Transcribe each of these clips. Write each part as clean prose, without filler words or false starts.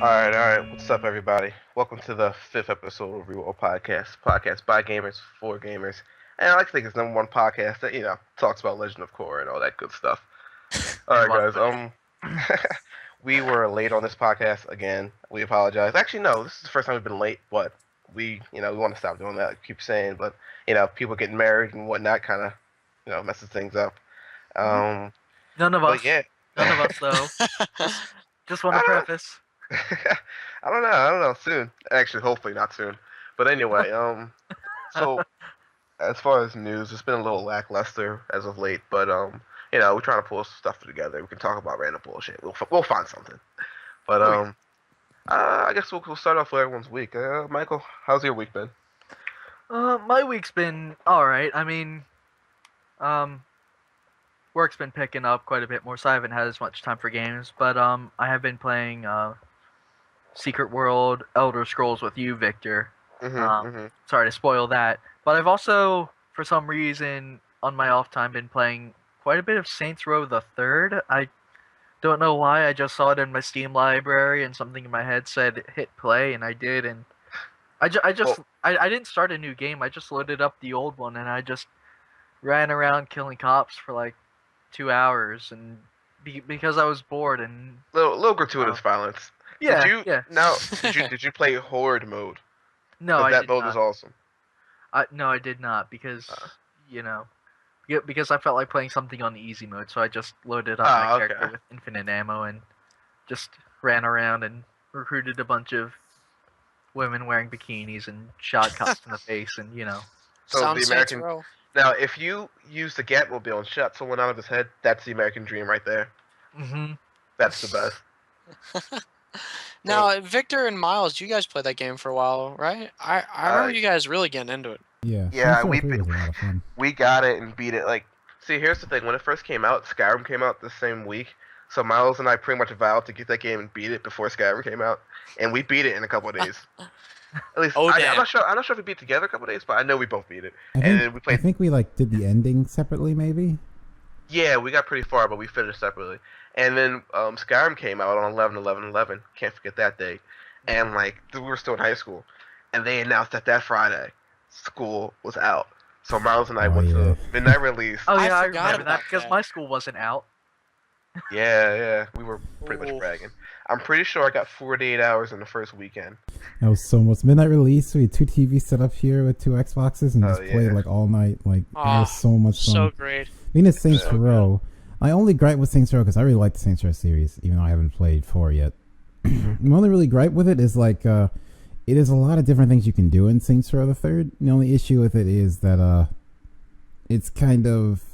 All right. What's up, everybody? Welcome to the fifth episode of Reroll Podcast. Podcast by gamers for gamers, and I like to think it's number one podcast that talks about Legend of Korra and all that good stuff. All And right, what guys. We were late on this podcast again. We apologize. Actually, no, this is the first time we've been late, but we want to stop doing that. Like we keep saying, but people getting married and whatnot kind of messes things up. Um, none of but us, yeah, none of us though. Just want to I don't preface. I don't know. I don't know. Soon, actually, hopefully not soon. But anyway, so as far as news, it's been a little lackluster as of late. But we're trying to pull some stuff together. We can talk about random bullshit. We'll find something. But I guess we'll start off with everyone's week. Michael, how's your week been? My week's been all right. I mean, work's been picking up quite a bit more, so I haven't had as much time for games. But I have been playing Secret World, Elder Scrolls with you, Victor. Sorry to spoil that, but I've also, for some reason, on my off time, been playing quite a bit of Saints Row the Third. I don't know why. I just saw it in my Steam library, and something in my head said hit play, and I did. And I didn't start a new game. I just loaded up the old one, and I just ran around killing cops for like 2 hours, and because I was bored and Little gratuitous violence. yeah, Did you yeah. now? Did you play Horde mode? No, Because I that did mode not. is awesome. No, I did not because Uh, you know, because I felt like playing something on the easy mode, so I just loaded up my character okay. with infinite ammo and just ran around and recruited a bunch of women wearing bikinis and shot cops in the face, and So the Sounds Saints American Row. Now, if you use the Gatmobile and shot someone out of his head, that's the American dream right there. hmm That's the best. Now, Victor and Miles, you guys played that game for a while, right? I remember you guys really getting into it. Yeah, Yeah, Saints Row we 3 was a lot of fun. we got it and beat it. Like, see, here's the thing: when it first came out, Skyrim came out the same week. So Miles and I pretty much vowed to get that game and beat it before Skyrim came out, and we beat it in a couple of days. At least Oh, I'm damn. not sure. I'm not sure if we beat it together a couple of days, but I know we both beat it. I And think, then we I played. think we did the ending separately, maybe. Yeah, we got pretty far, but we finished separately. And then Skyrim came out on 11/11/11. Can't forget that day. And we were still in high school, and they announced that Friday, school was out. So Miles and I Oh, went yeah. to midnight release. Oh I yeah, I forgot remember that about because that. my school wasn't out. Yeah, we were pretty much Ooh. bragging. I'm pretty sure I got 48 hours in the first weekend. That was so much. Midnight release, we had 2 TVs set up here with 2 Xboxes and Oh, just played yeah. all night. That Aw, was so much fun. So great. Being a Saints So Row, I only gripe with Saints Row because I really like the Saints Row series, even though I haven't played 4 yet. My only really gripe with it is it is a lot of different things you can do in Saints Row the Third. The only issue with it is that it's kind of,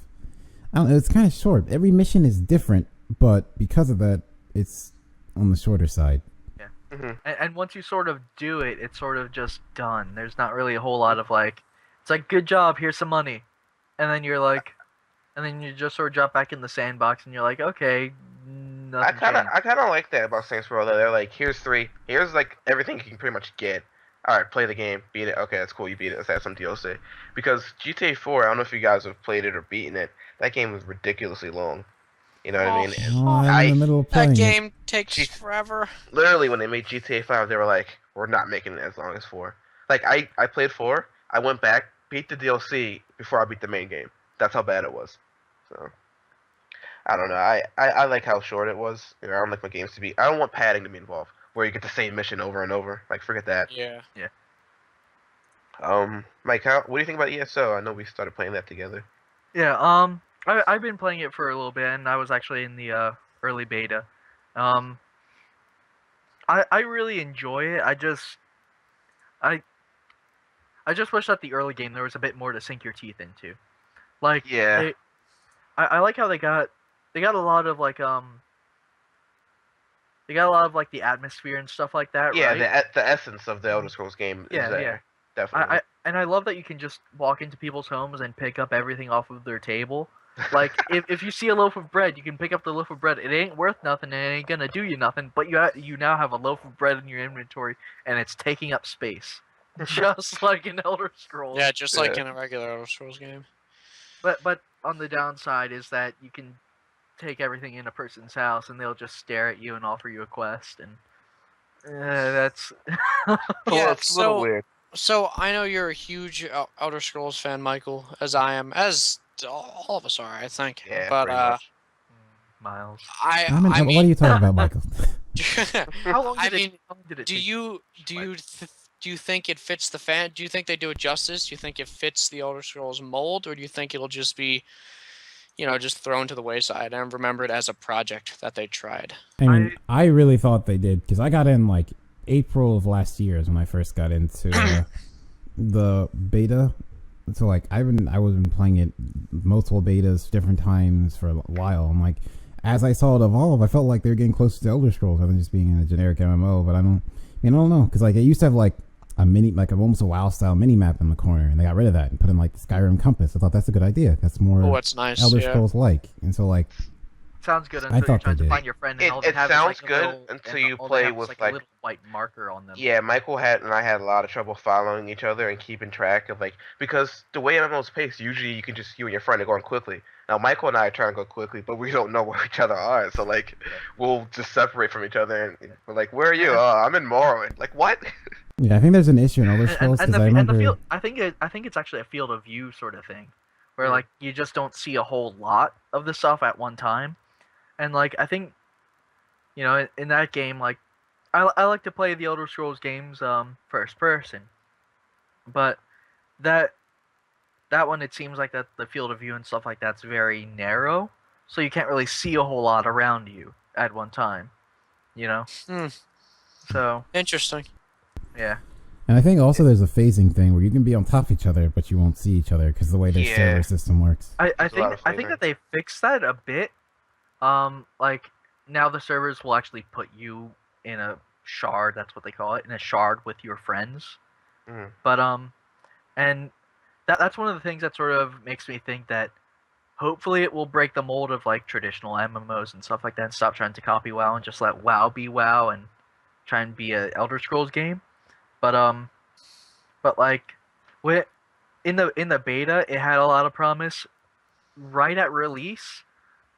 I don't know, it's kind of short. Every mission is different, but because of that, it's on the shorter side. And once you sort of do it, it's sort of just done. There's not really a whole lot of it's like, good job, here's some money. And then and then you just sort of drop back in the sandbox and you're like, okay, I nothing kind of changed. I kind of like that about Saints Row. That they're like, here's everything you can pretty much get. All right, play the game, beat it. Okay, that's cool. You beat it. Let's add some DLC. Because GTA 4, I don't know if you guys have played it or beaten it. That game was ridiculously long. You know what I mean? And Oh, I'm in the middle of playing That it. game takes Jeez. forever. literally, when they made GTA 5, they were like, we're not making it as long as 4. Like, I played 4, I went back, beat the DLC before I beat the main game. That's how bad it was. So, I don't know. I like how short it was. I don't like my games to be. I don't want padding to be involved, where you get the same mission over and over. Like, forget that. Yeah. Mike, what do you think about ESO? I know we started playing that together. Yeah, I've been playing it for a little bit, and I was actually in the early beta. I really enjoy it. I just wish that the early game there was a bit more to sink your teeth into. Like, Yeah. I like how they got a lot of the atmosphere and stuff like that, Yeah, right? the essence of the Elder Scrolls game Yeah, is there. yeah. Definitely. And I love that you can just walk into people's homes and pick up everything off of their table. Like, if you see a loaf of bread, you can pick up the loaf of bread. It ain't worth nothing, and it ain't gonna do you nothing, but you now have a loaf of bread in your inventory, and it's taking up space. Just like in Elder Scrolls. Yeah, just like Yeah. in a regular Elder Scrolls game. But on the downside is that you can take everything in a person's house, and they'll just stare at you and offer you a quest, and That's Yeah, It's a little weird. So I know you're a huge Elder Scrolls fan, Michael, as I am, as all of us are, I think. Yeah, But pretty much. Miles. I what are mean, you talking about, Michael? How long I did mean, it do take? you think it fits the fan? Do you think they do it justice? Do you think it fits the Elder Scrolls mold, or do you think it'll just be, just thrown to the wayside and remembered as a project that they tried? I mean, I really thought they did because I got in like April of last year is when I first got into the beta. So like I was been playing it multiple betas, different times for a while. I'm like, as I saw it evolve, I felt like they were getting closer to Elder Scrolls rather than just being in a generic MMO. But I don't know because like it used to have like a mini, like almost a WoW style mini map in the corner, and they got rid of that and put in like the Skyrim compass. I thought that's a good idea. That's more that's nice. Elder Scrolls like, and so like. Sounds good I until thought you're trying they to did. find your friend. And all they It have sounds is, like, good little, until and you all play they have with is, like a little white marker on them. Yeah, Michael and I had a lot of trouble following each other and keeping track of because the way MMO's paced, usually you and your friend are going quickly. Now Michael and I are trying to go quickly, but we don't know where each other are, so we'll just separate from each other and we're like, "Where are you?" I'm in Morrowind. Like what? Yeah, I think there's an issue in Elder Scrolls because I remember. The field, I think it's actually a field of view sort of thing, where like you just don't see a whole lot of the stuff at one time, and like I think, in that game, like I like to play the Elder Scrolls games first person, but that one it seems like that the field of view and stuff like that's very narrow, so you can't really see a whole lot around you at one time, So Interesting. Yeah. And I think also there's a phasing thing where you can be on top of each other, but you won't see each other because the way their server system works. I think that they fixed that a bit. Like now the servers will actually put you in a shard. That's what they call it, in a shard with your friends. But and that's one of the things that sort of makes me think that hopefully it will break the mold of like traditional MMOs and stuff like that, and stop trying to copy WoW and just let WoW be WoW and try and be a Elder Scrolls game. But like, in the beta, it had a lot of promise. Right at release,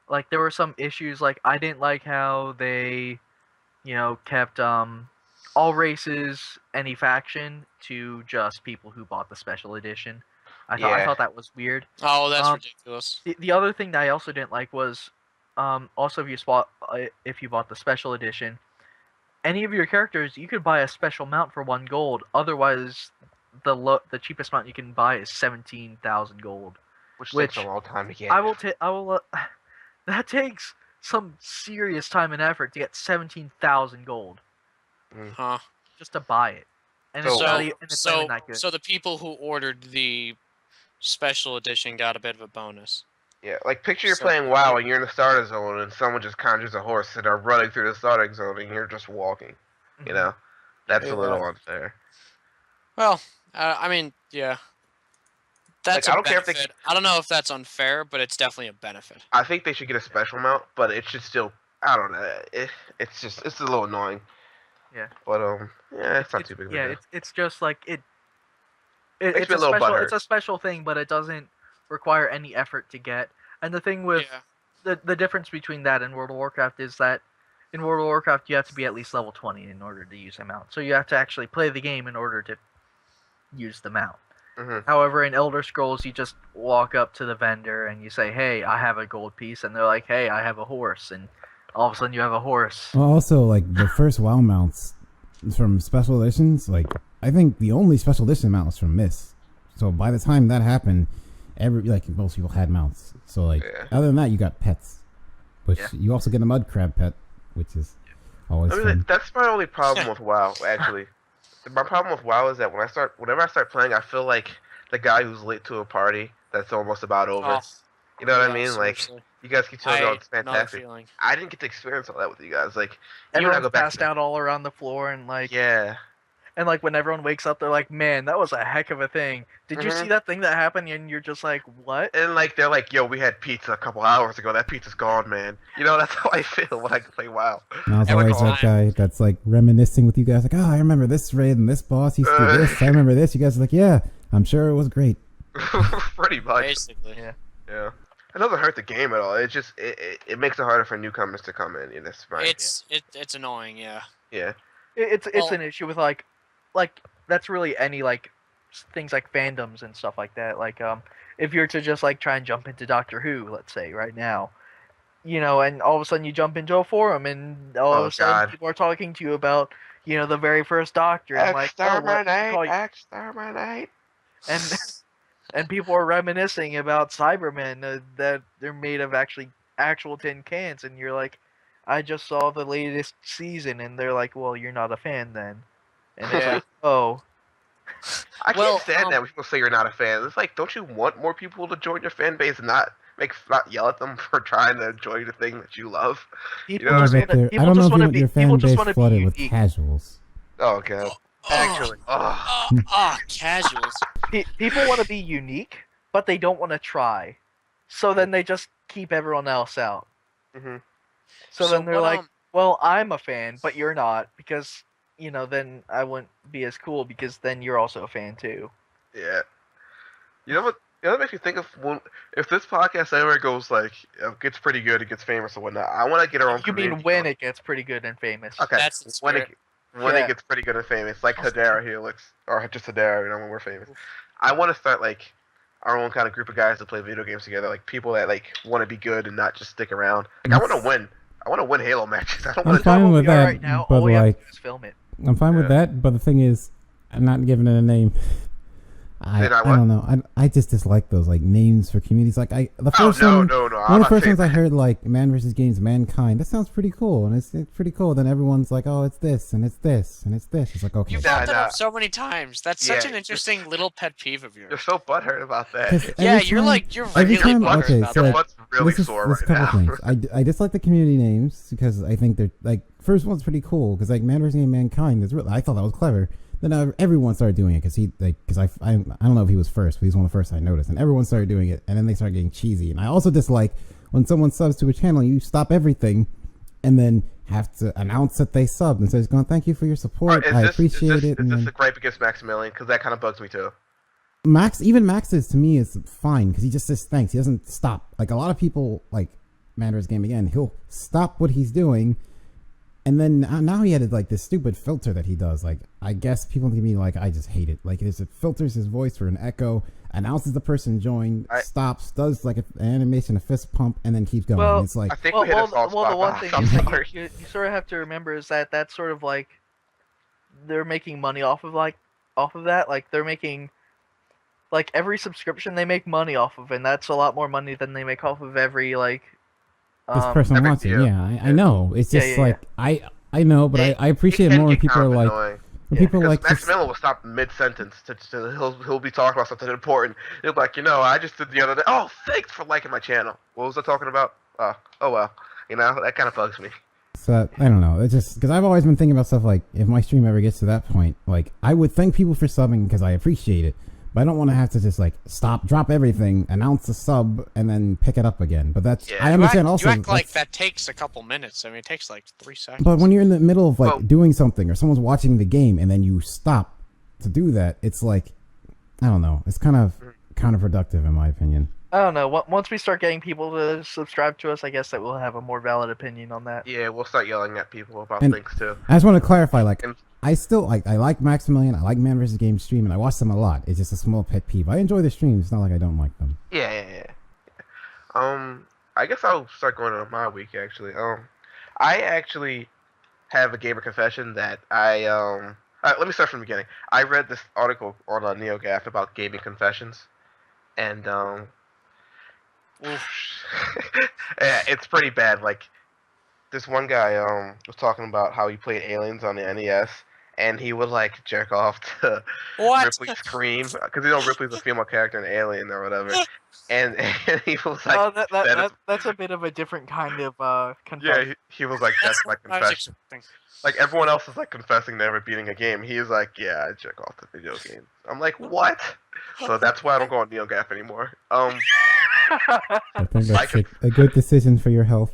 like there were some issues. Like I didn't like how they, kept all races, any faction to just people who bought the special edition. I thought that was weird. Oh, that's ridiculous. The other thing that I also didn't like was, also if you bought the special edition, any of your characters, you could buy a special mount for 1 gold. Otherwise, the cheapest mount you can buy is 17,000 gold, which takes a long time to get. That takes some serious time and effort to get 17,000 gold. Huh. Just to buy it, and it's not even that good. So the people who ordered the special edition got a bit of a bonus. Yeah, like picture you're playing WoW and you're in the starter zone and someone just conjures a horse and are running through the starting zone and you're just walking. That's a little unfair. Well, I mean, yeah. That's I don't care if I don't know if that's unfair, but it's definitely a benefit. I think they should get a special mount, but it should still. I don't know. It's a little annoying. Yeah. But it's not too big of a deal. It's just like It's a little butthurt. It's a special thing, but it doesn't require any effort to get. And the thing with the difference between that and World of Warcraft is that in World of Warcraft you have to be at least level 20 in order to use a mount. So you have to actually play the game in order to use the mount. However, in Elder Scrolls, you just walk up to the vendor and you say, "Hey, I have a gold piece," and they're like, "Hey, I have a horse," and all of a sudden you have a horse. Well, also, like the first WoW mounts from special editions, like I think the only special edition mount was from Mist. So by the time that happened, most people had mounts. So other than that, you got pets, which you also get a mud crab pet, which is always fun. That's my only problem with WoW, actually. My problem with WoW is that whenever I start playing, I feel like the guy who's late to a party that's almost about over. Oh, you know what I mean? Seriously. Like, you guys keep telling me, it's fantastic. Feeling. I didn't get to experience all that with you guys. Like, everyone's passed out all around the floor, and and like when everyone wakes up, they're like, "Man, that was a heck of a thing. Did you see that thing that happened?" And you're just like, "What?" And like they're like, "Yo, we had pizza a couple hours ago. That pizza's gone, man." That's how I feel when I play WoW. And I was always that guy that's like reminiscing with you guys, like, "Oh, I remember this raid and this boss used to do this. I remember this." You guys are like, "Yeah, I'm sure it was great." Pretty much. Basically, yeah. It doesn't hurt the game at all. It just it makes it harder for newcomers to come in. It's fine. It's annoying, yeah. Yeah. It's an issue with like that's really any like things like fandoms and stuff like that. Like if you're to just like try and jump into Doctor Who, let's say right now, and all of a sudden you jump into a forum and all of a sudden people are talking to you about the very first Doctor and like exterminate, and people are reminiscing about Cybermen that they're made of actual tin cans, and you're like, I just saw the latest season, and they're like, well, you're not a fan then, and it's like, oh. I can't stand that when people say you're not a fan. It's like, don't you want more people to join your fan base and not yell at them for trying to enjoy the thing that you love? People I don't know if your fan base flooded with casuals. Oh god. Actually, casuals. People want to be unique, but they don't want to try. So then they just keep everyone else out. Mm-hmm. So then they're like, well, I'm a fan, but you're not, because then I wouldn't be as cool because then you're also a fan too. Yeah. You know what? That makes me think of if this podcast ever goes like gets pretty good, it gets famous or whatnot. I want to get our own. You mean when it gets pretty good and famous? Okay. That's when it gets pretty good and famous, like Hedera Helix or just Hedera, when we're famous. I want to start like our own kind of group of guys that play video games together, like people that like want to be good and not just stick around. Like I want to win. I want to win Halo matches. I don't want to. I'm fine with that, right now. But all we have to do is film it. I'm fine with that, but the thing is, I'm not giving it a name. I don't know. I just dislike those like names for communities. Like the first one, one of the first ones I heard, like Man vs. Games Mankind. That sounds pretty cool, and it's pretty cool. Then everyone's like, oh, it's this and it's this and it's this. It's like, okay. You've brought that up so many times. That's such an interesting little pet peeve of yours. You're so butthurt about that. Yeah, you're really butthurt about that. Butt's really sore right now. Things. I dislike the community names because I think they're like first one's pretty cool because like Man vs. Games Mankind is really, I thought that was clever. Then everyone started doing it because I don't know if he was first, but he's one of the first I noticed, and everyone started doing it, and then they started getting cheesy. And I also dislike when someone subs to a channel, you stop everything, and then have to announce that they subbed and so it's going, thank you for your support, I appreciate it. Is this the gripe against Maximilian? Because that kind of bugs me too. Max's to me is fine because he just says thanks. He doesn't stop. Like a lot of people like Mandarin's game again, he'll stop what he's doing. And then now he added like this stupid filter that he does. Like I guess people can be like, I just hate it. Like it filters his voice for an echo, announces the person joined, stops, does like an animation, a fist pump, and then keeps going. Well, it's like I think we hit a soft spot. The one thing is that you sort of have to remember is that that's sort of like they're making money off of that. Like they're making like every subscription they make money off of, and that's a lot more money than they make off of every like. This person wants it. Yeah, I know. It's just I know, but I appreciate it more when people are like, people like Maximilian will stop mid-sentence he'll be talking about something important. He'll be like, I just did the other day. Oh, thanks for liking my channel. What was I talking about? Oh well, that kind of bugs me. So I don't know. It's just because I've always been thinking about stuff like if my stream ever gets to that point, like I would thank people for subbing because I appreciate it. But I don't want to have to just like drop everything, announce a sub, and then pick it up again. But that's I understand also. You act like that takes a couple minutes. I mean, it takes like 3 seconds. But when you're in the middle of like doing something or someone's watching the game and then you stop to do that, it's like I don't know. It's kind of counterproductive in my opinion. I don't know. Once we start getting people to subscribe to us, I guess that we'll have a more valid opinion on that. Yeah, we'll start yelling at people about things too. I just want to clarify, like. I still like Maximilian. I like Man vs. Games stream, and I watch them a lot. It's just a small pet peeve. I enjoy the streams. It's not like I don't like them. Yeah. I guess I'll start going on my week actually. I actually have a gamer confession that let me start from the beginning. I read this article on NeoGAF about gaming confessions, and yeah, it's pretty bad. Like this one guy was talking about how he played Aliens on the NES. And he would like jerk off to Ripley Scream because Ripley's a female character in Alien or whatever, and he was like, that's a bit of a different kind of confession. Yeah, he was like, that's my confession. Like everyone else is like confessing never beating a game. He's like, yeah, I jerk off to video games. I'm like, what? So that's why I don't go on NeoGAF anymore. I think that's a good decision for your health.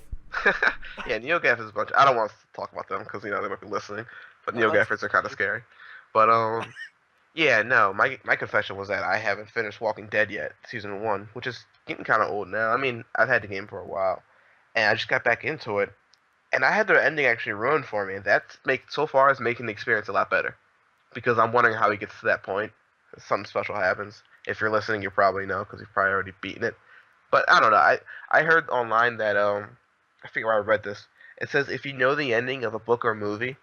Yeah, NeoGAF is a bunch. I don't want to talk about them because they might be listening. But NeoGAFers are kind of scary. But yeah, no. My confession was that I haven't finished Walking Dead yet, season 1, which is getting kind of old now. I mean, I've had the game for a while, and I just got back into it, and I had the ending actually ruined for me, and that so far is making the experience a lot better because I'm wondering how he gets to that point. Something special happens. If you're listening, you probably know because you've probably already beaten it. But I don't know. I heard online that I forget where I read this. It says if you know the ending of a book or movie,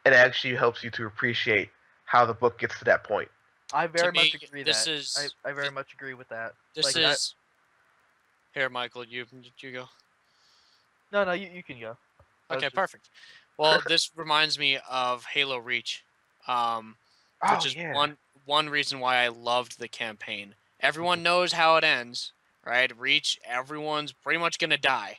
it actually helps you to appreciate how the book gets to that point. I very To much me, agree this that. is- I very much agree with that. This Like, is. Here, Michael, you go. No, you can go. I was Okay, just- perfect. Well, this reminds me of Halo Reach, which is one reason why I loved the campaign. Everyone knows how it ends, right? Reach, everyone's pretty much gonna die,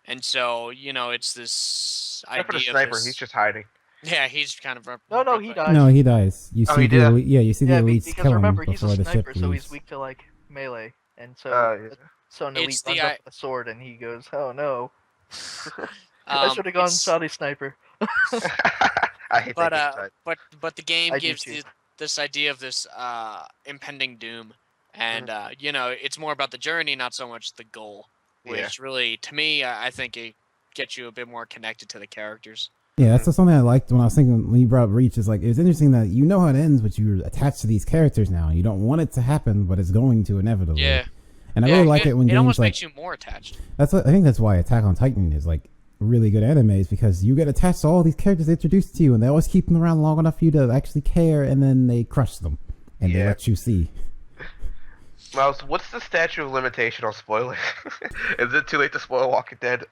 and so it's this Except for the idea. sniper, Of this, he's just hiding. yeah, he's kind of. No, he dies. No, he dies. You Oh, see he the did? elite, you see the elites because kill him remember he's before a the ship sniper, so leaves. he's weak to like melee, and so Yeah. so an It's elite the runs up with a sword, and he goes, "Oh no, I Um, should have gone it's- Saudi sniper." I hate but that game. but the game I do gives too. this idea of this impending doom, and Mm-hmm. it's more about the journey, not so much the goal. Which really, to me, I think it gets you a bit more connected to the characters. Yeah, that's just something I liked when I was thinking when you brought up Reach. Is like it's interesting that you know how it ends, but you're attached to these characters now. You don't want it to happen, but it's going to inevitably. Yeah, And I really like it when it games almost like makes you more attached. I think that's why Attack on Titan is like really good anime, is because you get attached to all these characters introduced to you, and they always keep them around long enough for you to actually care, and then they crush them and they let you see. Mouse, what's the statute of limitation on spoilers? Is it too late to spoil Walking Dead?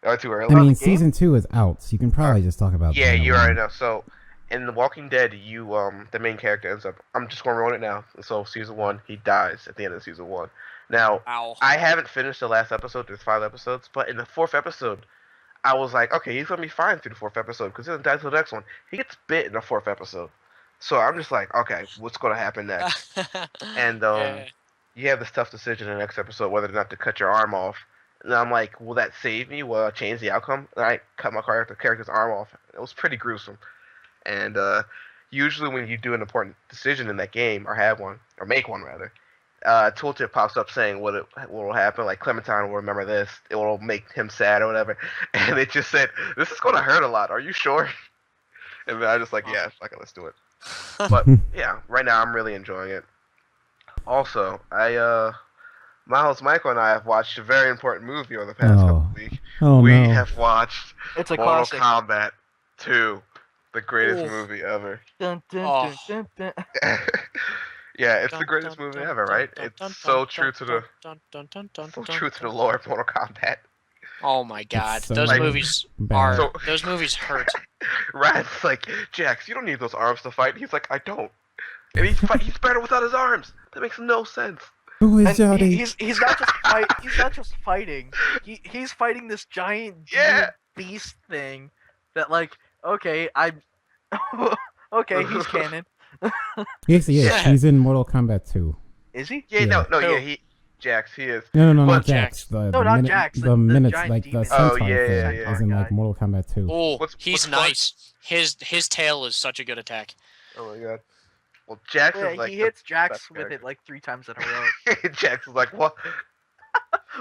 Or too early? I mean, the game? season 2 is out, so you can probably just talk about. Yeah, you already already know. So, in The Walking Dead, the main character ends up. I'm just gonna ruin it now. So, season 1, he dies at the end of season 1. Now, Ow. I haven't finished the last episode. There's 5 episodes, but in the 4th episode, I was like, okay, he's gonna be fine through the 4th episode because he doesn't die till the next one. He gets bit in the 4th episode, so I'm just like, okay, what's gonna happen next? And Yeah. you have this tough decision in the next episode whether or not to cut your arm off. And I'm like, will that save me? Will it change the outcome? And I cut my character's arm off. It was pretty gruesome. And usually when you do an important decision in that game, or have one, or make one rather, a tooltip pops up saying what will happen. Like Clementine will remember this. It will make him sad or whatever. And it just said, this is going to hurt a lot. Are you sure? And then I just like, yeah, fuck it, let's do it. But yeah, right now I'm really enjoying it. Also, Miles, Michael, and I have watched a very important movie over the past couple of weeks. We have watched It's a Mortal classic. Kombat 2, the greatest Oof. movie ever. Dun, dun, Oh. dun, dun, dun. Yeah, it's the greatest movie ever, right? It's so true to the lore of Mortal Kombat. Oh my god, so those like- movies bad. are So- those movies hurt. Rad's like, Jax, you don't need those arms to fight. He's like, I don't. And he's better without his arms. That makes no sense. Who is And Jody? he's not just fighting. He's fighting this giant Yeah. beast thing that like okay okay he's canon. He actually is. Yeah. He's in Mortal Kombat 2. Is he? Yeah, Yeah. no, Jax, he is. No, Well, not Jax. Jax. The No, not minute, Jax, The the minutes, giant like the demon. centaur Oh, yeah, thing, yeah, as in like guy. Mortal Kombat 2. Oh, What's he's fun- nice. His tail is such a good attack. Oh my god. Well, Jax Yeah, is like he the hits Jax best with it character. like 3 times in a row. Jax is like, what?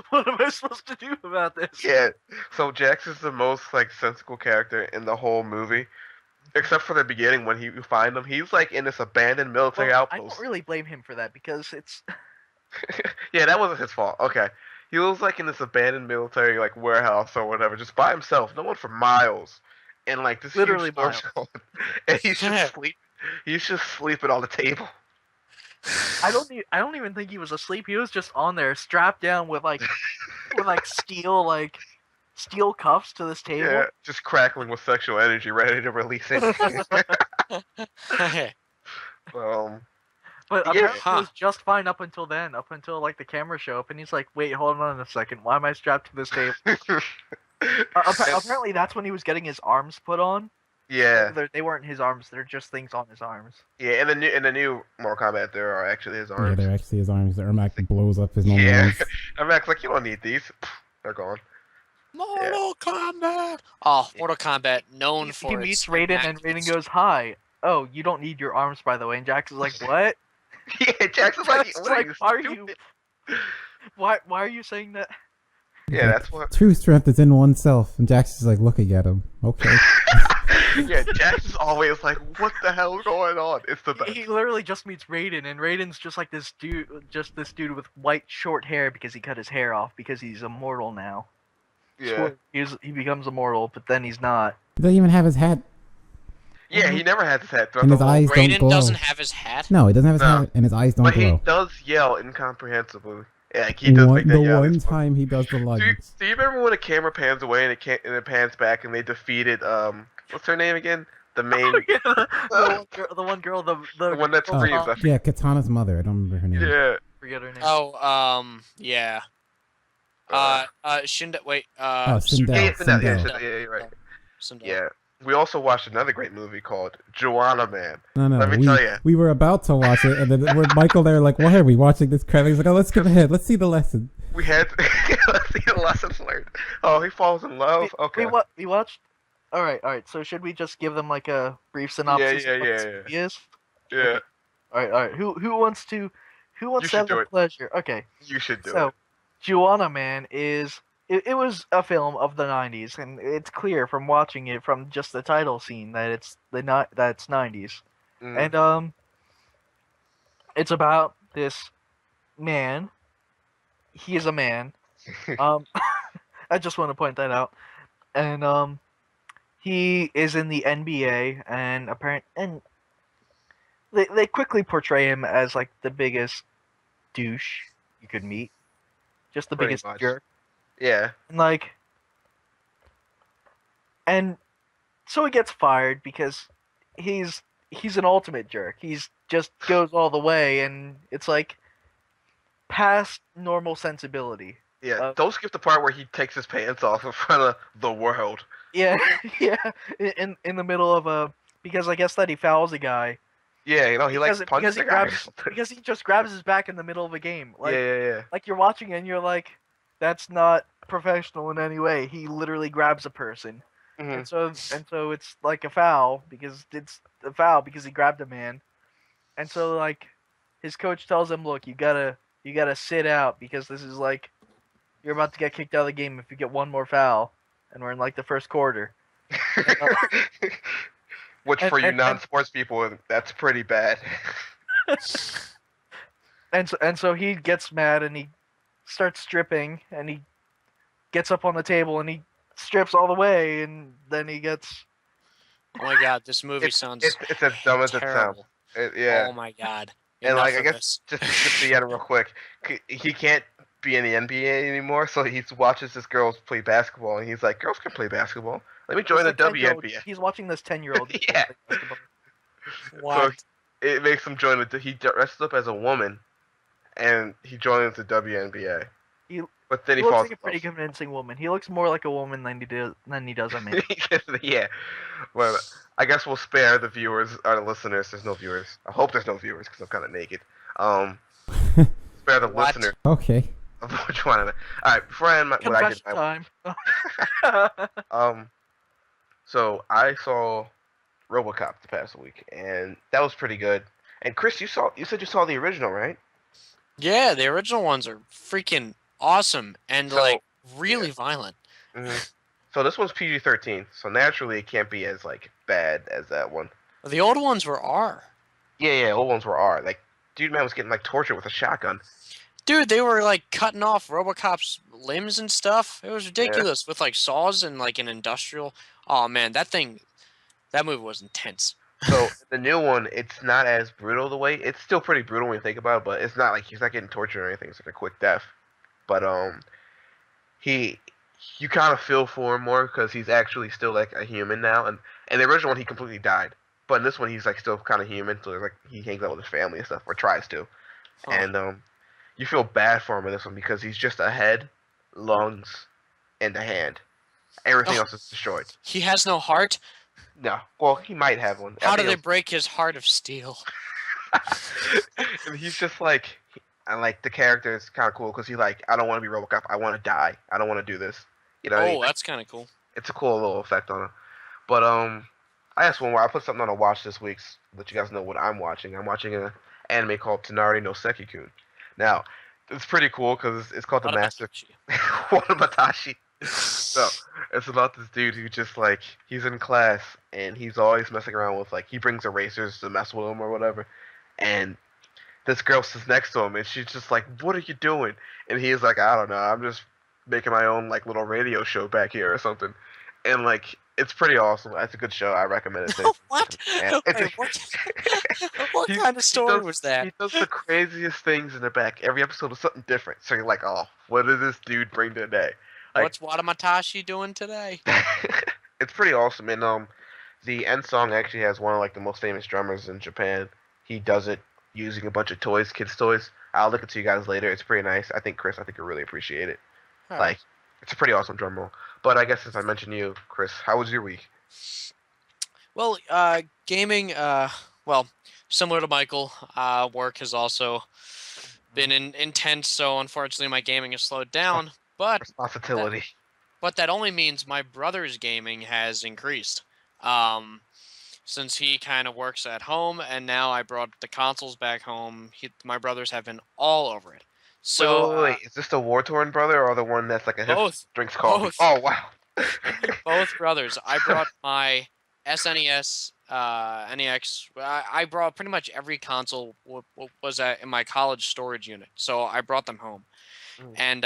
What am I supposed to do about this? Yeah. So Jax is the most like sensible character in the whole movie, except for the beginning when you find him. He's like in this abandoned military Well, I outpost. don't really blame him for that because it's Yeah, that wasn't his fault. Okay. He was like in this abandoned military like warehouse or whatever, just by himself, no one for miles, and like this Literally huge storm's miles. going, and he's just sleeping on the table. I don't even think he was asleep. He was just on there, strapped down with like steel cuffs to this table. Yeah, just crackling with sexual energy, ready to release it. But Yeah. apparently he was just fine up until then, up until like the camera show up, and he's like, "Wait, hold on a second. Why am I strapped to this table?" Apparently that's when he was getting his arms put on. Yeah, They weren't his arms; they're just things on his arms. yeah. In the new Mortal Kombat, there are actually his Yeah, arms. they're actually his arms. Ermac blows up his normal Yeah. arms. I'm like, you don't need these. They're gone. Mortal Kombat. Oh, Mortal Kombat, known He for meets its Raiden, and Raiden immaculate- goes, "Hi. Oh, you don't need your arms, by the way." And Jax is like, "What? Yeah, Jackson's like, Jax is what are like, you "Are stupid? you? Why are you saying that?" Yeah, that's what. True strength is in oneself, and Jax is like looking at him. Okay. Yeah, Jax is always like, "What the hell is going on?" It's the best. He literally just meets Raiden, and Raiden's just like this dude with white short hair because he cut his hair off because he's immortal now. Yeah. He becomes immortal, but then he's not. He doesn't even have his hat. Yeah, he never has his hat. And his eyes don't Raiden glow. doesn't have his hat? No, he doesn't have his hat, and his eyes don't But glow. he does yell incomprehensibly. Yeah, like he does make that yell. The one time he does the lunge. Do you remember when the camera pans away and it pans back and they defeated what's her name again? The main the one girl, the one that screams. Yeah, Katana's mother. I don't remember her name. Yeah. Forget her name. Oh, yeah. Shinda. Wait. Sindel. Yeah, Sindel. you're right. Sindel. Yeah. We also watched another great movie called Joanna Man. No, Let me tell you. We were about to watch it, and then with Michael there, like, why are we watching this crap? He's like, oh, let's skip ahead. Let's see the lesson. We had let's see the lessons learned. Oh, he falls in love. Okay. We watched. All right. So should we just give them like a brief synopsis? Yeah. Of what this movie is? Yeah. Okay. All right. Who wants to have the pleasure? Okay. You should do So, it. Joanna Man is. It was a film of the 90s, and it's clear from watching it from just the title scene that it's 90s. And it's about this man. He is a man. I just want to point that out. And he is in the NBA, and they quickly portray him as like the biggest douche you could meet. Just the Pretty biggest much. jerk. Yeah. And so he gets fired because he's an ultimate jerk. He's just goes all the way, and it's like past normal sensibility. Yeah. Don't skip the part where he takes his pants off in front of the world. Yeah, in the middle of because I guess that he fouls a guy. Yeah, he likes punching the guy. Because he just grabs his back in the middle of a game. Like, yeah. Like you're watching and you're like, that's not professional in any way. He literally grabs a person. Mm-hmm. And so it's like a foul because he grabbed a man. And so like his coach tells him, look, you gotta sit out because this is like you're about to get kicked out of the game if you get one more foul, and we're in like the first quarter. Which for you non-sports people, that's pretty bad. and so he gets mad and he starts stripping and he gets up on the table and he strips all the way and then he gets. Oh my god, this movie sounds. It's as dumb as it sounds. Yeah. Oh my god. And Enough like I of guess this. just to skip the end real quick, he can't be in the NBA anymore, so he watches this girls play basketball, and he's like, "Girls can play basketball. Let me join the WNBA." He's watching this 10-year-old. Yeah. What? So it makes him join he dresses up as a woman, and he joins the WNBA. But then he looks falls. like a pretty convincing woman. He looks more like a woman than he does a man. Yeah. Well, I guess we'll spare the viewers or the listeners. There's no viewers. I hope there's no viewers because I'm kind of naked. Spare the listeners. Okay. Of which one? All right. Before I end Confession time. So I saw RoboCop the past week, and that was pretty good. And Chris, you said you saw the original, right? Yeah, the original ones are freaking awesome and really violent. Mm-hmm. So this one's PG-13, so naturally it can't be as like bad as that one. The old ones were R. Yeah, old ones were R. Like, dude, man was getting like tortured with a shotgun. Dude, they were like cutting off RoboCop's limbs and stuff. It was ridiculous with like saws and like an industrial. Oh man, that movie was intense. So the new one, it's not as brutal the way. It's still pretty brutal when you think about it, but it's not like he's not getting tortured or anything. It's like a quick death. But you kind of feel for him more because he's actually still like a human now. And in the original one, he completely died. But in this one, he's like still kind of human. So like he hangs out with his family and stuff, or tries to. Huh. And you feel bad for him in this one because he's just a head, lungs, and a hand. Everything else is destroyed. He has no heart? No. Well, he might have one. How do they break his heart of steel? And he's just like, and like the character is kind of cool because he's like, I don't want to be RoboCop. I want to die. I don't want to do this. You know. Oh, that's kind of cool. It's a cool little effect on him. But I asked one where I put something on a watch this week to let you guys know what I'm watching. I'm watching an anime called Tonari no Sekikun. Now, it's pretty cool because it's called the Master Watamatashi. Watamatashi. So it's about this dude who just like he's in class and he's always messing around with like he brings erasers to mess with him or whatever, and this girl sits next to him and she's just like, "What are you doing?" And he's like, "I don't know, I'm just making my own like little radio show back here or something," and like it's pretty awesome. It's a good show. I recommend it. What? And Wait, what kind of story was that? He does the craziest things in the back. Every episode is something different. So you're like, oh, what did this dude bring today? Like, What's Watamatashi doing today? it's pretty awesome. And the end song actually has one of like the most famous drummers in Japan. He does it using a bunch of toys, kids' toys. I'll link it to you guys later. It's pretty nice. I think Chris, you'll really appreciate it. Huh. Like, it's a pretty awesome drum roll. But I guess since I mentioned you, Chris, how was your week? Well, gaming, well, similar to Michael, work has also been intense, so unfortunately my gaming has slowed down. But Responsibility. that only means my brother's gaming has increased. Since he kind of works at home, and now I brought the consoles back home, my brothers have been all over it. So wait, is this the war-torn brother or the one that's like a both drinks coffee? both. Oh wow. Both brothers. I brought my SNES, NEX. I brought pretty much every console was in my college storage unit, so I brought them home. And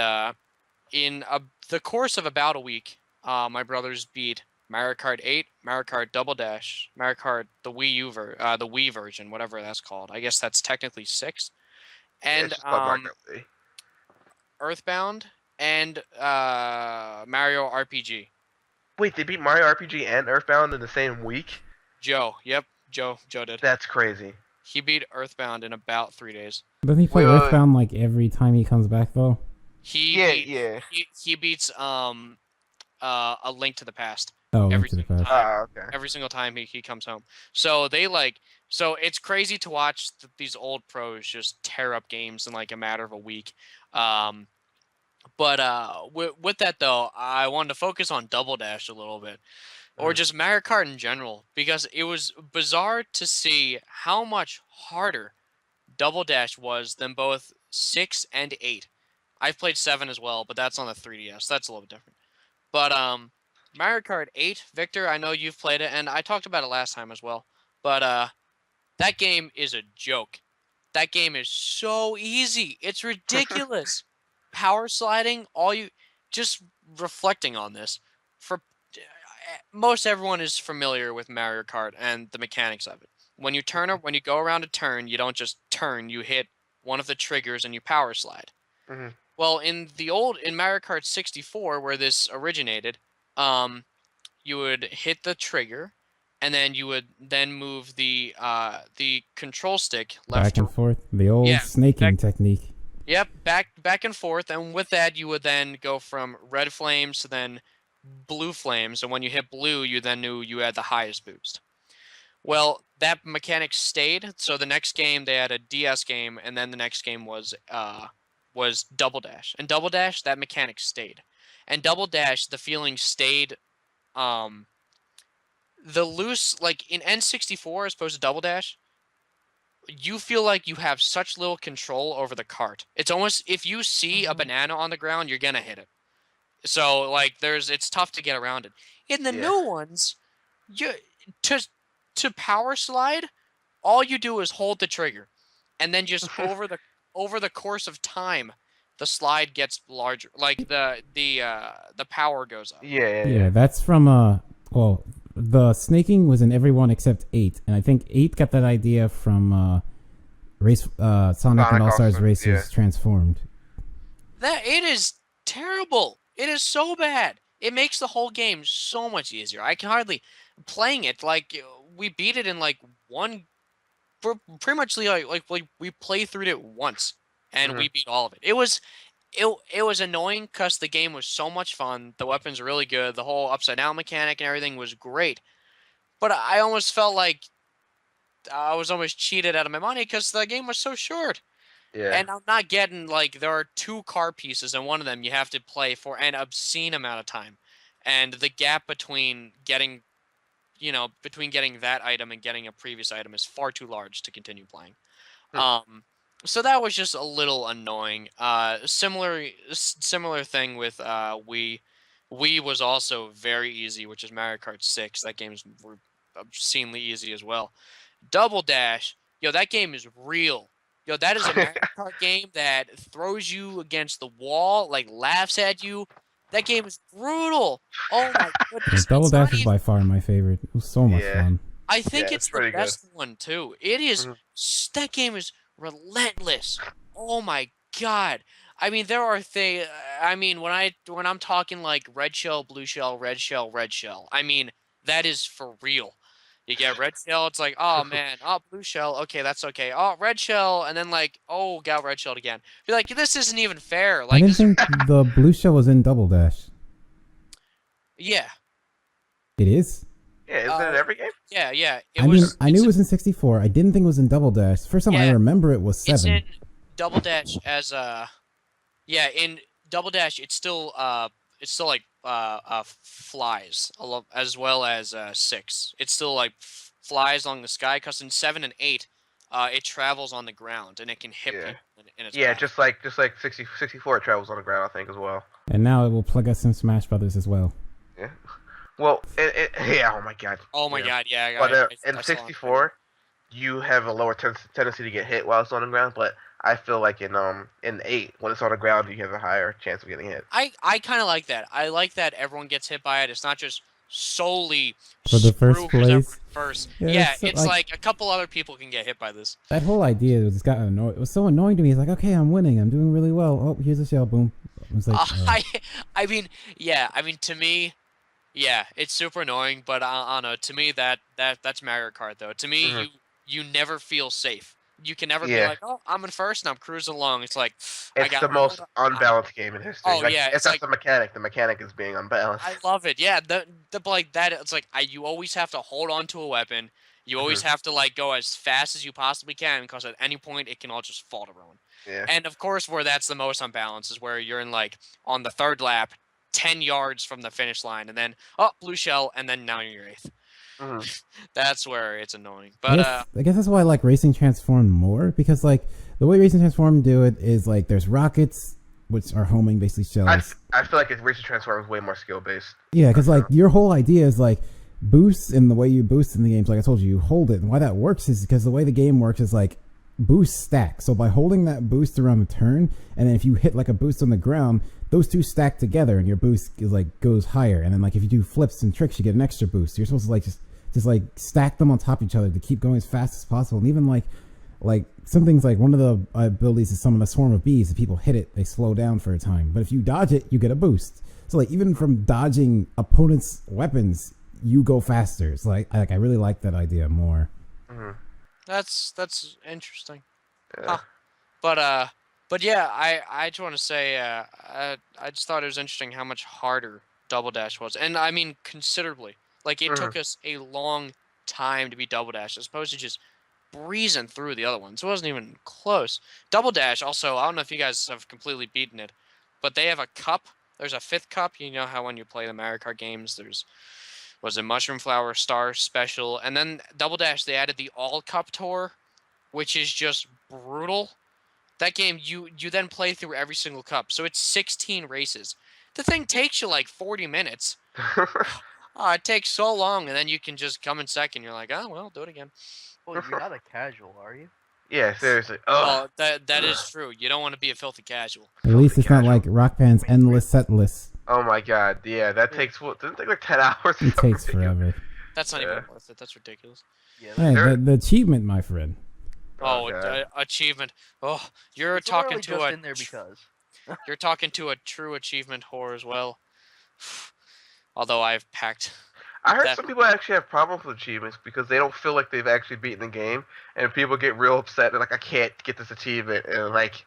in the course of about a week, my brothers beat Mario Kart 8, Mario Kart Double Dash, Mario Kart the Wii version, whatever that's called. I guess that's technically 6. And Earthbound and Mario RPG. Wait, they beat Mario RPG and Earthbound in the same week? Joe did. That's crazy. He beat Earthbound in about 3 days. Doesn't he play Earthbound like every time he comes back though? He beats A Link to the Past. Oh, every Link to the single Past. time. Okay. Every single time he comes home. So so it's crazy to watch these old pros just tear up games in like a matter of a week. But with that though, I wanted to focus on Double Dash a little bit, or just Mario Kart in general, because it was bizarre to see how much harder Double Dash was than both 6 and 8. I've played 7 as well, but that's on the 3DS. That's a little bit different. But Mario Kart 8, Victor, I know you've played it, and I talked about it last time as well. But that game is a joke. That game is so easy. It's ridiculous. Power sliding, just reflecting on this, for most everyone is familiar with Mario Kart and the mechanics of it. When you go around a turn, you don't just turn, you hit one of the triggers and you power slide. Mm-hmm. Well, in Mario Kart 64, where this originated, you would hit the trigger, and then you would move the control stick left back and forth, the old snaking technique. Yep, back and forth, and with that you would then go from red flames to then blue flames, and when you hit blue, you then knew you had the highest boost. Well, that mechanic stayed, so the next game they had a DS game, and then the next game was Double Dash. And Double Dash, that mechanic stayed. And Double Dash, the feeling stayed, the loose, like in N64 as opposed to Double Dash, you feel like you have such little control over the cart. It's almost, if you see a banana on the ground, you're gonna hit it. So like it's tough to get around it. In the new ones, to power slide, all you do is hold the trigger, and then just over the course of time, the slide gets larger. Like the power goes up. Yeah. That's from the snaking was in every one except 8, and I think 8 got that idea from Sonic and All-Stars Racers Transformed. It is terrible. It is so bad. It makes the whole game so much easier. I can hardly playing it. Like we beat it in like one. Pretty much like we played through it once, and we beat all of it. It was annoying because the game was so much fun. The weapons were really good. The whole upside down mechanic and everything was great. But I almost felt like I was almost cheated out of my money because the game was so short. Yeah. And I'm not getting, like, there are 2 car pieces, and one of them you have to play for an obscene amount of time. And the gap between getting that item and getting a previous item is far too large to continue playing. So that was just a little annoying. Similar thing with Wii. Wii was also very easy, which is Mario Kart 6. That game is obscenely easy as well. Double Dash, yo, that game is real. Yo, that is a Mario Kart game that throws you against the wall, like laughs at you. That game is brutal. Oh my goodness. Double Dash is by far my favorite. It was so much fun. I think it's the pretty best one too. It is. That game is relentless. Oh my god. I mean, there are things. I mean, when I'm talking like red shell, blue shell, red shell, red shell. I mean, that is for real. You get red shell, it's like, oh man, oh blue shell, okay, that's okay. Oh red shell, and then like, oh got red shelled again. Be like, this isn't even fair. Like, I didn't think the blue shell was in Double Dash. Yeah. It is? Yeah, isn't it in every game? Yeah, yeah. I knew it was in 64. I didn't think it was in Double Dash. First time I remember it was 7. It's in Double Dash as yeah, in Double Dash it's still like flies as well as 6. It's still like flies along the sky, cuz in 7 and 8 it travels on the ground and it can hit people in its path. just like 64 travels on the ground, I think, as well. And now it will plug us in Smash Brothers as well. Yeah. Well, yeah, oh my god. Oh my god, yeah. But in 64, you have a lower tendency to get hit while it's on the ground, but I feel like in 8, when it's on the ground, you have a higher chance of getting hit. I kind of like that. I like that everyone gets hit by it. It's not just solely for the first place. First. Yeah, it's like a couple other people can get hit by this. That whole idea was got annoying. It was so annoying to me. It's like, okay, I'm winning. I'm doing really well. Oh, here's a shell. Boom. I was like, I mean, to me, yeah, it's super annoying, but I don't know. To me, that's Mario Kart, though. To me, you never feel safe. You can never be like, oh, I'm in first and I'm cruising along. It's like it's the most unbalanced game in history. Oh yeah, it's like the mechanic. The mechanic is being unbalanced. I love it. Yeah, the like that. It's like you always have to hold on to a weapon. You always have to like go as fast as you possibly can, because at any point it can all just fall to ruin. Yeah. And of course, where that's the most unbalanced is where you're in like on the 3rd lap, 10 yards from the finish line, and then blue shell, and then now you're 8th. That's where it's annoying. But I guess that's why I like Racing Transformed more, because like the way Racing Transformed do it is like there's rockets, which are homing basically shells. I feel like Racing Transformed is way more skill based. Yeah, because like your whole idea is like boosts, and the way you boost in the games, like I told you, you hold it, and why that works is because the way the game works is like boosts stack. So by holding that boost around the turn, and then if you hit like a boost on the ground, those two stack together, and your boost is like goes higher. And then like if you do flips and tricks, you get an extra boost. You're supposed to like just like stack them on top of each other to keep going as fast as possible. And even like some things, like one of the abilities is summon a swarm of bees. If people hit it, they slow down for a time. But if you dodge it, you get a boost. So like even from dodging opponents' weapons, you go faster. It's like I really like that idea more. That's interesting. Yeah. But yeah, I just want to say I just thought it was interesting how much harder Double Dash was, and I mean considerably. Like it took us a long time to be Double Dash, as opposed to just breezing through the other ones. It wasn't even close. Double Dash also, I don't know if you guys have completely beaten it, but they have a cup. There's a 5th cup. You know how when you play the Mario Kart games, there's Mushroom Flower, Star, Special, and then Double Dash, they added the All Cup Tour, which is just brutal. That game, you then play through every single cup, so it's 16 races. The thing takes you like 40 minutes. It takes so long, and then you can just come in second. You're like, oh, well, do it again. Well, you're not a casual, are you? Yeah, seriously. Oh, that is true. You don't want to be a filthy casual. At least it's not like Rock Band's endless set list. Oh my god, yeah, that takes doesn't it take like 10 hours? It takes forever. That's not even worth it. That's ridiculous. Yeah. Hey, the achievement, my friend. Achievement. Oh, you're talking to a. In there because. You're talking to a true achievement whore as well. Although I've packed. I heard some people actually have problems with achievements because they don't feel like they've actually beaten the game, and people get real upset. They're like, I can't get this achievement, and like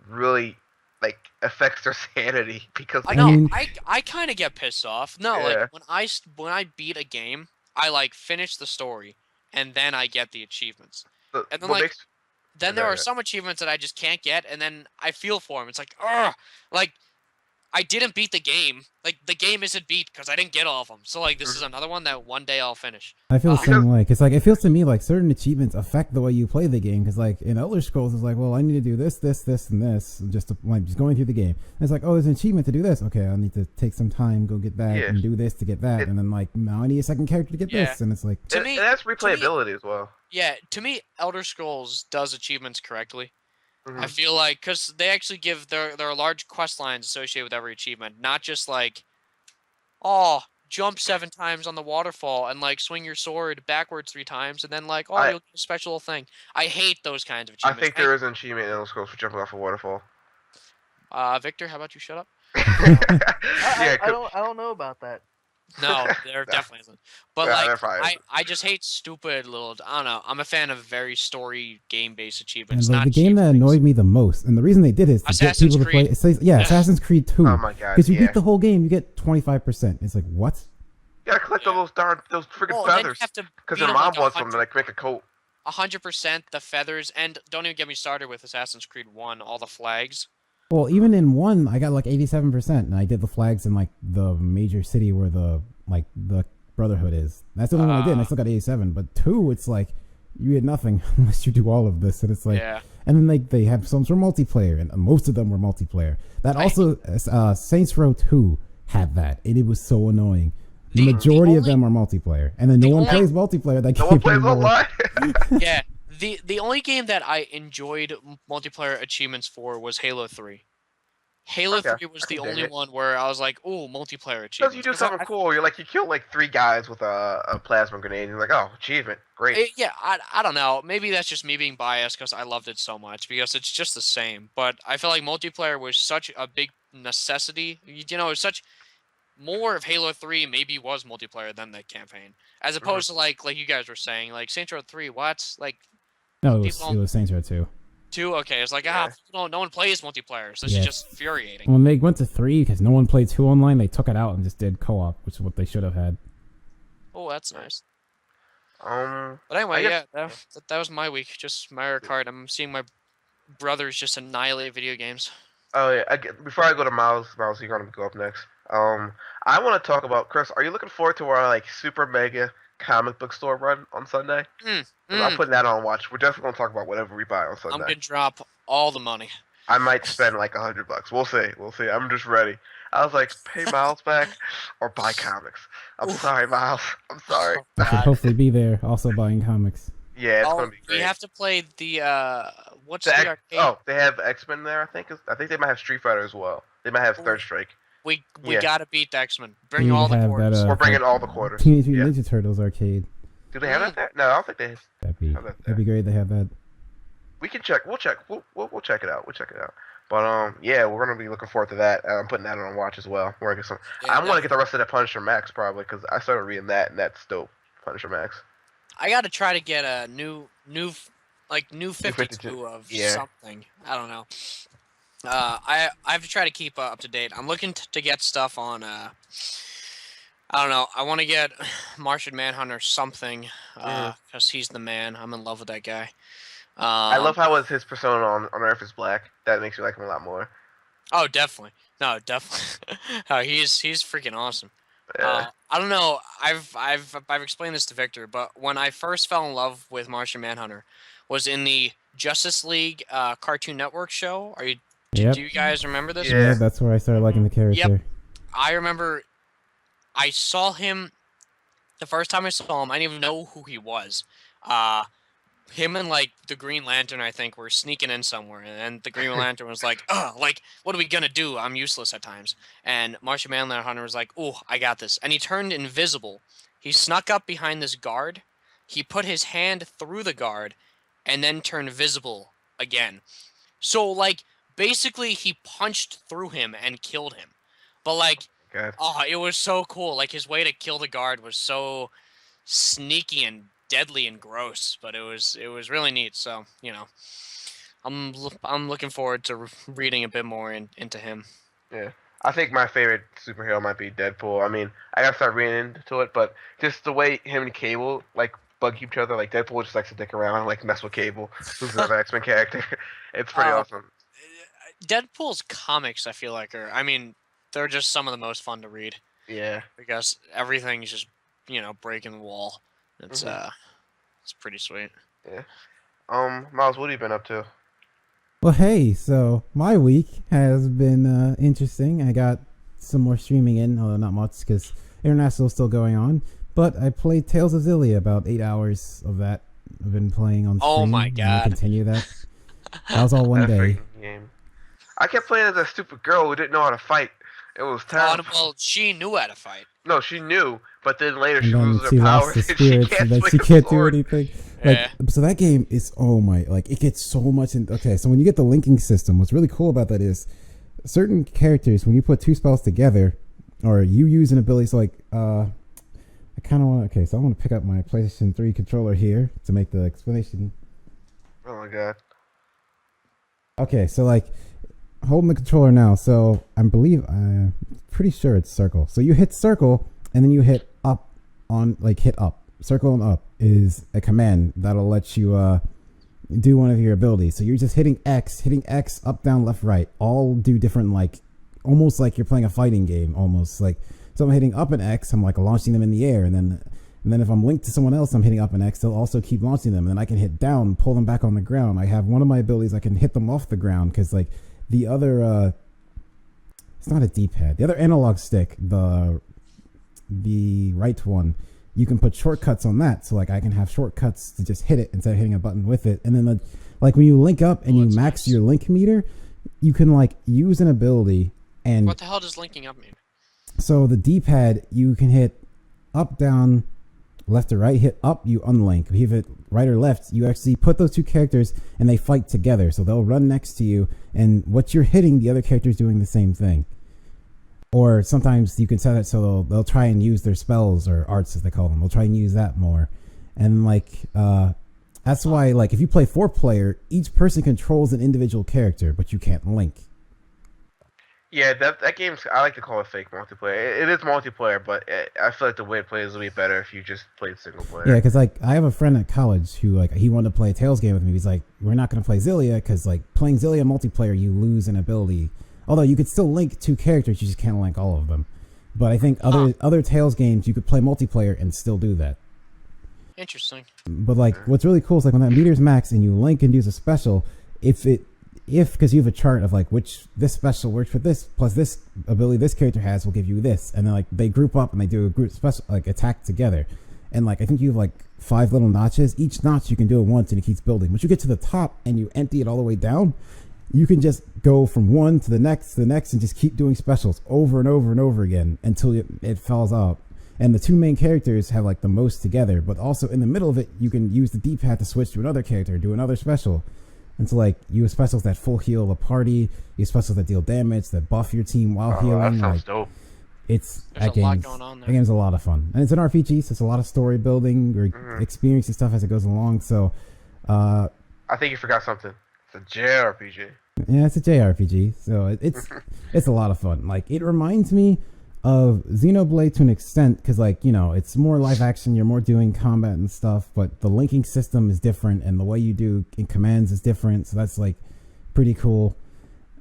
really like affects their sanity because I know. I kind of get pissed off. No, Yeah. like when I beat a game, I like finish the story, and then I get the achievements. And then like then there are some achievements that I just can't get, and then I feel for them. It's like, ugh, like I didn't beat the game. Like, the game isn't beat because I didn't get all of them. So, like, this is another one that one day I'll finish. I feel the same way. Because, like, it feels to me like certain achievements affect the way you play the game. Because, like, in Elder Scrolls, it's like, well, I need to do this, this, this, and this. Just going through the game. And it's like, oh, there's an achievement to do this. Okay, I need to take some time, go get that, and do this to get that. And then, like, now I need a second character to get this. And it's like... To me, that's replayability as well. Yeah, to me, Elder Scrolls does achievements correctly. I feel like, because they actually give, there are large quest lines associated with every achievement, not just like, oh, jump 7 times on the waterfall and like swing your sword backwards 3 times and then like, oh, you'll get a special thing. I hate those kinds of achievements. I think there is an achievement in Elder Scrolls for jumping off a waterfall. Victor, how about you shut up? I don't know about that. No, there definitely isn't. But like, I just hate stupid little. I don't know. I'm a fan of very story game-based achievements. And not the game that annoyed me the most, and the reason they did it is to get people to play. Assassin's Creed 2. Oh my god! Because you beat the whole game, you get 25%. It's like what? You gotta collect all those freaking feathers. Because your mom wants them to like make a coat. 100% the feathers, and don't even get me started with Assassin's Creed 1. All the flags. Well, even in 1, I got like 87%, and I did the flags in like the major city where the Brotherhood is. That's the only one I did, and I still got 87. But 2, it's like you get nothing unless you do all of this, and it's like, and then they have some sort of multiplayer, and most of them were multiplayer. That also, Saints Row 2 had that, and it was so annoying. The majority of them are multiplayer, and then no one plays multiplayer. That no one plays online. Yeah. The only game that I enjoyed multiplayer achievements for was Halo 3. Halo 3 was the only one where I was like, "Ooh, multiplayer achievements." Because you do something cool. You're like, you kill like 3 guys with a plasma grenade. And you're like, oh, achievement, great. I don't know. Maybe that's just me being biased because I loved it so much because it's just the same. But I feel like multiplayer was such a big necessity. You know, it's such more of Halo 3 maybe was multiplayer than the campaign, as opposed to like you guys were saying, like Saints Row 3. What like? No, it was Saints Row 2. 2, okay. It's like, no one plays multiplayer, so it's just infuriating. When they went to 3, because no one played 2 online, they took it out and just did co-op, which is what they should have had. Oh, that's nice. But anyway, that was my week. Just Mario Kart. I'm seeing my brothers just annihilate video games. Oh, yeah. Before I go to Miles, you're going to go up next. I want to talk about, Chris, are you looking forward to our like super mega comic book store run on Sunday? I'm putting that on watch. We're definitely going to talk about whatever we buy on Sunday. I'm going to drop all the money. I might spend like $100. We'll see. I'm just ready. I was like, pay Miles back or buy comics. I'm sorry, Miles. I'm sorry. I should hopefully be there also buying comics. Yeah, it's going to be great. We have to play the, what's the arcade? Oh, they have X-Men there, I think. I think they might have Street Fighter as well. They might have Third Strike. We gotta beat the X-Men. Bring all the quarters. We're bringing all the quarters. Teenage Mutant Ninja Turtles arcade. Do they have that there? No, I don't think they have. That'd be great. They have that. We can check. We'll check. We'll check it out. But yeah, we're gonna be looking forward to that. I'm putting that on watch as well. We're gonna get some. I want to get the rest of the Punisher Max probably because I started reading that and that's dope. Punisher Max. I gotta try to get a new 52 of something. I don't know. I have to try to keep up to date. I'm looking to get stuff on. I don't know. I want to get Martian Manhunter something because he's the man. I'm in love with that guy. I love how his persona on Earth is black. That makes me like him a lot more. Oh, definitely. No, definitely. He's freaking awesome. Yeah. I don't know. I've explained this to Victor, but when I first fell in love with Martian Manhunter, was in the Justice League Cartoon Network show. Do you guys remember this? Yeah, that's where I started liking the character. Yep. I remember I saw him the first time I saw him. I didn't even know who he was. Him and like the Green Lantern, I think, were sneaking in somewhere, and the Green Lantern was like, what are we gonna do? I'm useless at times. And Martian Manhunter was like, oh, I got this. And he turned invisible. He snuck up behind this guard. He put his hand through the guard, and then turned visible again. So like. Basically, he punched through him and killed him. But, like, it was so cool. Like, his way to kill the guard was so sneaky and deadly and gross. But it was really neat. So, you know, I'm looking forward to reading a bit more into him. Yeah. I think my favorite superhero might be Deadpool. I mean, I gotta start reading into it, but just the way him and Cable, like, bug each other. Like, Deadpool just likes to dick around and, like, mess with Cable, who's another X-Men character. It's pretty awesome. Deadpool's comics, I feel like, they're just some of the most fun to read. Yeah. Because everything's just, breaking the wall. It's pretty sweet. Yeah. Miles, what have you been up to? Well, hey, so my week has been interesting. I got some more streaming in, although not much because International is still going on. But I played Tales of Xillia, about 8 hours of that. I've been playing on stream. Oh my god! I'll continue that. That was all one day. Game. I kept playing as a stupid girl who didn't know how to fight. It was terrible. Well, she knew how to fight. No, she knew, but then later And she then loses she her lost powers the and she spirits, and then can't, she can't do anything. Like, Yeah. so that game is it gets so much in. Okay, so when you get the linking system, what's really cool about that is certain characters, when you put two spells together, or you use an ability, so like I kind of want to. Okay, so I want to pick up my PlayStation 3 controller here to make the explanation. Oh my god. Okay, so like holding the controller now. So I'm pretty sure it's circle. So you hit circle and then you hit up hit up. Circle and up is a command that'll let you do one of your abilities. So you're just hitting X, up, down, left, right. All do different, like almost like you're playing a fighting game. Almost like, so I'm hitting up and X. I'm like launching them in the air, and then if I'm linked to someone else, I'm hitting up and X. They'll also keep launching them, and then I can hit down, pull them back on the ground. I have one of my abilities. I can hit them off the ground because like the other, it's not a D-pad. The other analog stick, the right one, you can put shortcuts on that. So like I can have shortcuts to just hit it instead of hitting a button with it. And then like when you link up and you max your link meter, you can like use an ability. And what the hell does linking up mean? So the D-pad, you can hit up, down, left or right. Hit up, you unlink. If you hit right or left, you actually put those two characters and they fight together. So they'll run next to you, and what you're hitting, the other character's doing the same thing. Or sometimes you can set it so they'll try and use their spells or arts, as they call them. They'll try and use that more. And like that's why, like, if you play 4-player, each person controls an individual character, but you can't link. Yeah, that game's, I like to call it fake multiplayer. It is multiplayer, but I feel like the way it plays will be better if you just played single player. Yeah, because like I have a friend at college who like he wanted to play a Tales game with me. He's like, we're not going to play Xillia because like playing Xillia multiplayer, you lose an ability. Although you could still link two characters, you just can't link all of them. But I think other Tales games, you could play multiplayer and still do that. Interesting. But like, what's really cool is like when that meter's max and you link and use a special, because you have a chart of like which this special works for this plus this ability this character has will give you this, and then like they group up and they do a group special like attack together, and like I think you have like 5 little notches. Each notch you can do it once and it keeps building. Once you get to the top and you empty it all the way down, you can just go from one to the next and just keep doing specials over and over and over again until it falls out. And the two main characters have like the most together, but also in the middle of it, you can use the D-pad to switch to another character, do another special. And so like you have specials that full heal a party, you have specials that deal damage, that buff your team while healing. That sounds like, dope. There's a lot going on there. That game's a lot of fun. And it's an RPG, so it's a lot of story building or experiencing stuff as it goes along. So I think you forgot something. It's a JRPG. Yeah, it's a JRPG, so it's a lot of fun. Like it reminds me of Xenoblade to an extent, because like, you know, it's more live action, you're more doing combat and stuff, but the linking system is different and the way you do in commands is different, so that's like pretty cool.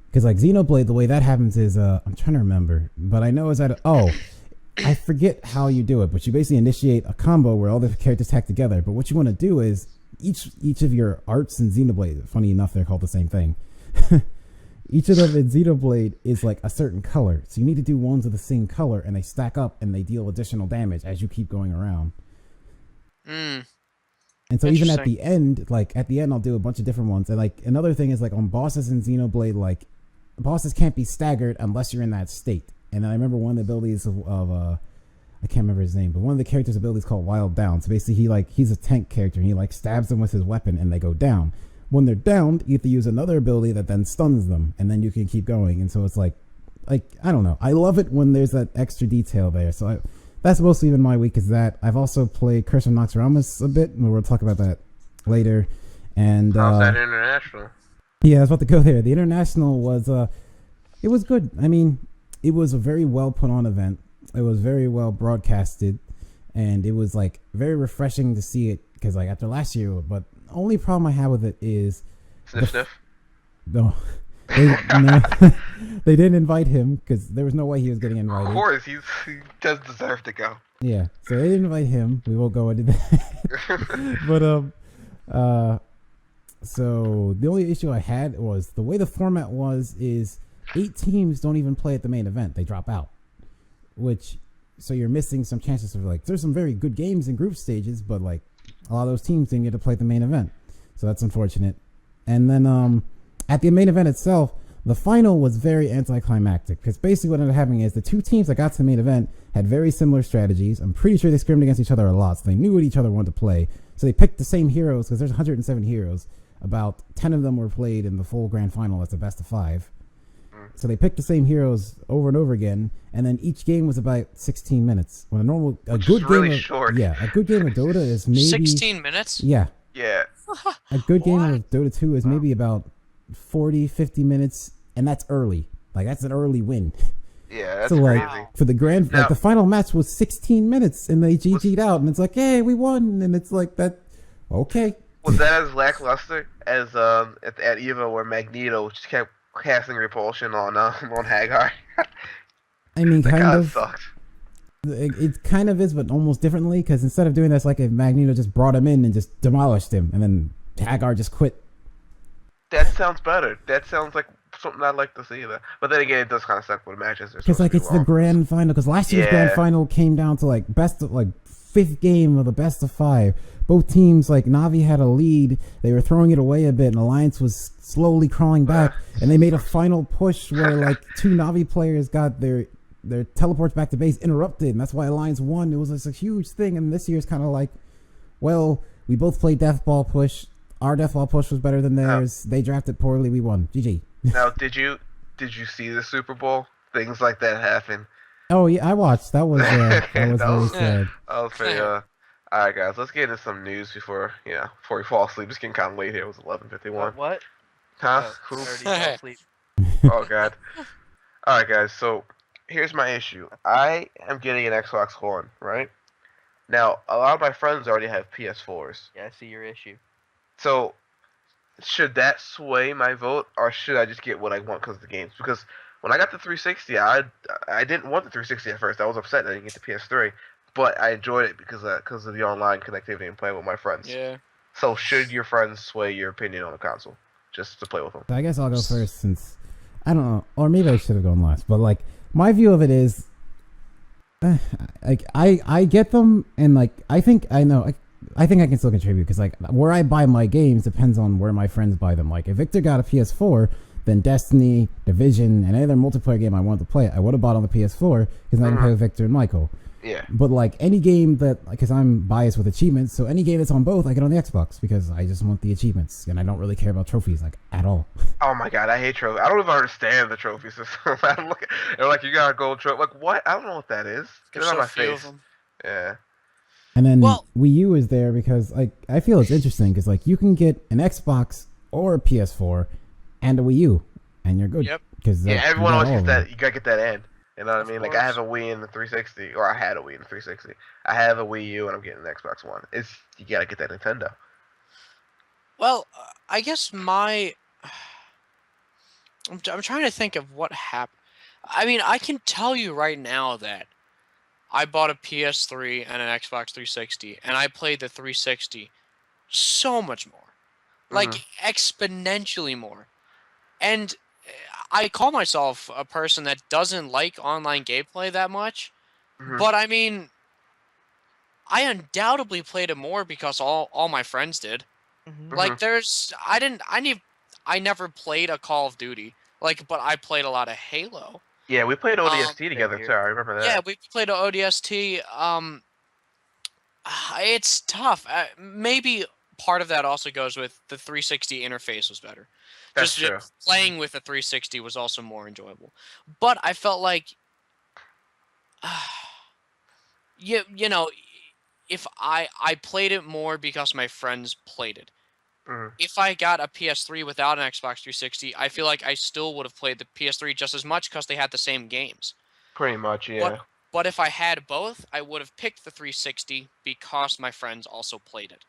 Because like Xenoblade, the way that happens is I'm trying to remember, but I know is that I forget how you do it, but you basically initiate a combo where all the characters attack together. But what you want to do is each of your arts in Xenoblade, funny enough, they're called the same thing. Each of them in Xenoblade is like a certain color, so you need to do ones of the same color, and they stack up and they deal additional damage as you keep going around. And so even at the end, I'll do a bunch of different ones. And like another thing is like on bosses in Xenoblade, like bosses can't be staggered unless you're in that state. And I remember one of the abilities of I can't remember his name, but one of the character's abilities called Wild Down. So basically he's a tank character, and he like stabs them with his weapon and they go down. When they're downed, you have to use another ability that then stuns them, and then you can keep going. And so it's like I don't know. I love it when there's that extra detail there. So that's mostly been my week is that. I've also played Curse of Noxramas a bit, and we'll talk about that later. And how's that international? Yeah, I was about to go there. The international was it was good. I mean, it was a very well put on event. It was very well broadcasted, and it was like very refreshing to see it because like after last year. But only problem I have with it is sniff. No, They didn't invite him because there was no way he was getting invited. Of course, he does deserve to go. Yeah, so they didn't invite him. We won't go into that. But so the only issue I had was the way the format was is 8 teams don't even play at the main event. They drop out, so you're missing some chances of like, there's some very good games in group stages, but like a lot of those teams didn't get to play at the main event. So that's unfortunate. And then at the main event itself, the final was very anticlimactic because basically what ended up happening is the 2 teams that got to the main event had very similar strategies. I'm pretty sure they scrimmed against each other a lot, so they knew what each other wanted to play. So they picked the same heroes because there's 107 heroes. About 10 of them were played in the full grand final. That's a best of 5. So they picked the same heroes over and over again, and then each game was about 16 minutes. When a good game short. Yeah, a good game of Dota is maybe 16 minutes. Yeah. Yeah. A good game of Dota 2 is maybe about 40, 50 minutes, and that's early. Like that's an early win. Yeah, that's so like crazy. for the grand, like the final match was 16 minutes, and they GG'd out, and it's like, hey, we won, and it's like that. Okay. Was that as lackluster as at EVO where Magneto just kept casting repulsion on Hagar? I mean, kind of. Sucked. It kind of is, but almost differently, because instead of doing this, like if Magneto just brought him in and just demolished him, and then Hagar just quit. That sounds better. That sounds like something I'd like to see. But then again, it does kind of suck with matches. Because like it's the grand final. Because last year's grand final came down to like fifth game of the best of 5. Both teams, like Na'Vi had a lead. They were throwing it away a bit, and Alliance was slowly crawling back. And they made a final push where like 2 Na'Vi players got their teleports back to base interrupted, and that's why Alliance won. It was like a huge thing. And this year's kind of like, well, we both played Deathball push. Our Deathball push was better than theirs. They drafted poorly. We won. GG. Now, did you see the Super Bowl? Things like that happen. Oh yeah, I watched. That was very sad. That was pretty. All right, guys, let's get into some news before we fall asleep. It's getting kind of late here. It was 11:51. What? Huh? Oh, already fell asleep. Oh God. All right, guys. So here's my issue. I am getting an Xbox One, right? Now, a lot of my friends already have PS4s. Yeah, I see your issue. So, should that sway my vote, or should I just get what I want because of the games? Because when I got the 360, I didn't want the 360 at first. I was upset that I didn't get the PS3, but I enjoyed it because of the online connectivity and playing with my friends. Yeah. So, should your friends sway your opinion on the console just to play with them? I guess I'll go first since I don't know, or maybe I should have gone last. But like my view of it is, like I get them, and like I think I can still contribute because like where I buy my games depends on where my friends buy them. Like if Victor got a PS4, then Destiny, Division, and any other multiplayer game I wanted to play, I would have bought on the PS4 because I can play with Victor and Michael. Yeah. But like any game that, because I'm biased with achievements, so any game that's on both, I get on the Xbox because I just want the achievements and I don't really care about trophies like at all. Oh my God, I hate trophies. I don't even understand the trophy system. They're like, you got a gold trophy. Like what? I don't know what that is. Get it out of my face. Yeah. And then Wii U is there because like I feel it's interesting because like you can get an Xbox or a PS4 and a Wii U and you're good. Yep. Because everyone always gets that. You gotta get that in. You know what I mean? Like I have a Wii in the 360, or I had a Wii in the 360. I have a Wii U and I'm getting an Xbox One. You gotta get that Nintendo. Well, I guess I'm trying to think of what happened. I mean, I can tell you right now that I bought a PS3 and an Xbox 360, and I played the 360 so much more. Like, exponentially more. And I call myself a person that doesn't like online gameplay that much, but I mean, I undoubtedly played it more because all my friends did. Like, I never played a Call of Duty, like, but I played a lot of Halo. Yeah, we played ODST together too. I remember that. Yeah, we played ODST. It's tough. Maybe part of that also goes with the 360 interface was better. That's true. Playing with the 360 was also more enjoyable. But I felt like, you know, if I played it more because my friends played it. If I got a PS3 without an Xbox 360, I feel like I still would have played the PS3 just as much because they had the same games. Pretty much, yeah. But if I had both, I would have picked the 360 because my friends also played it.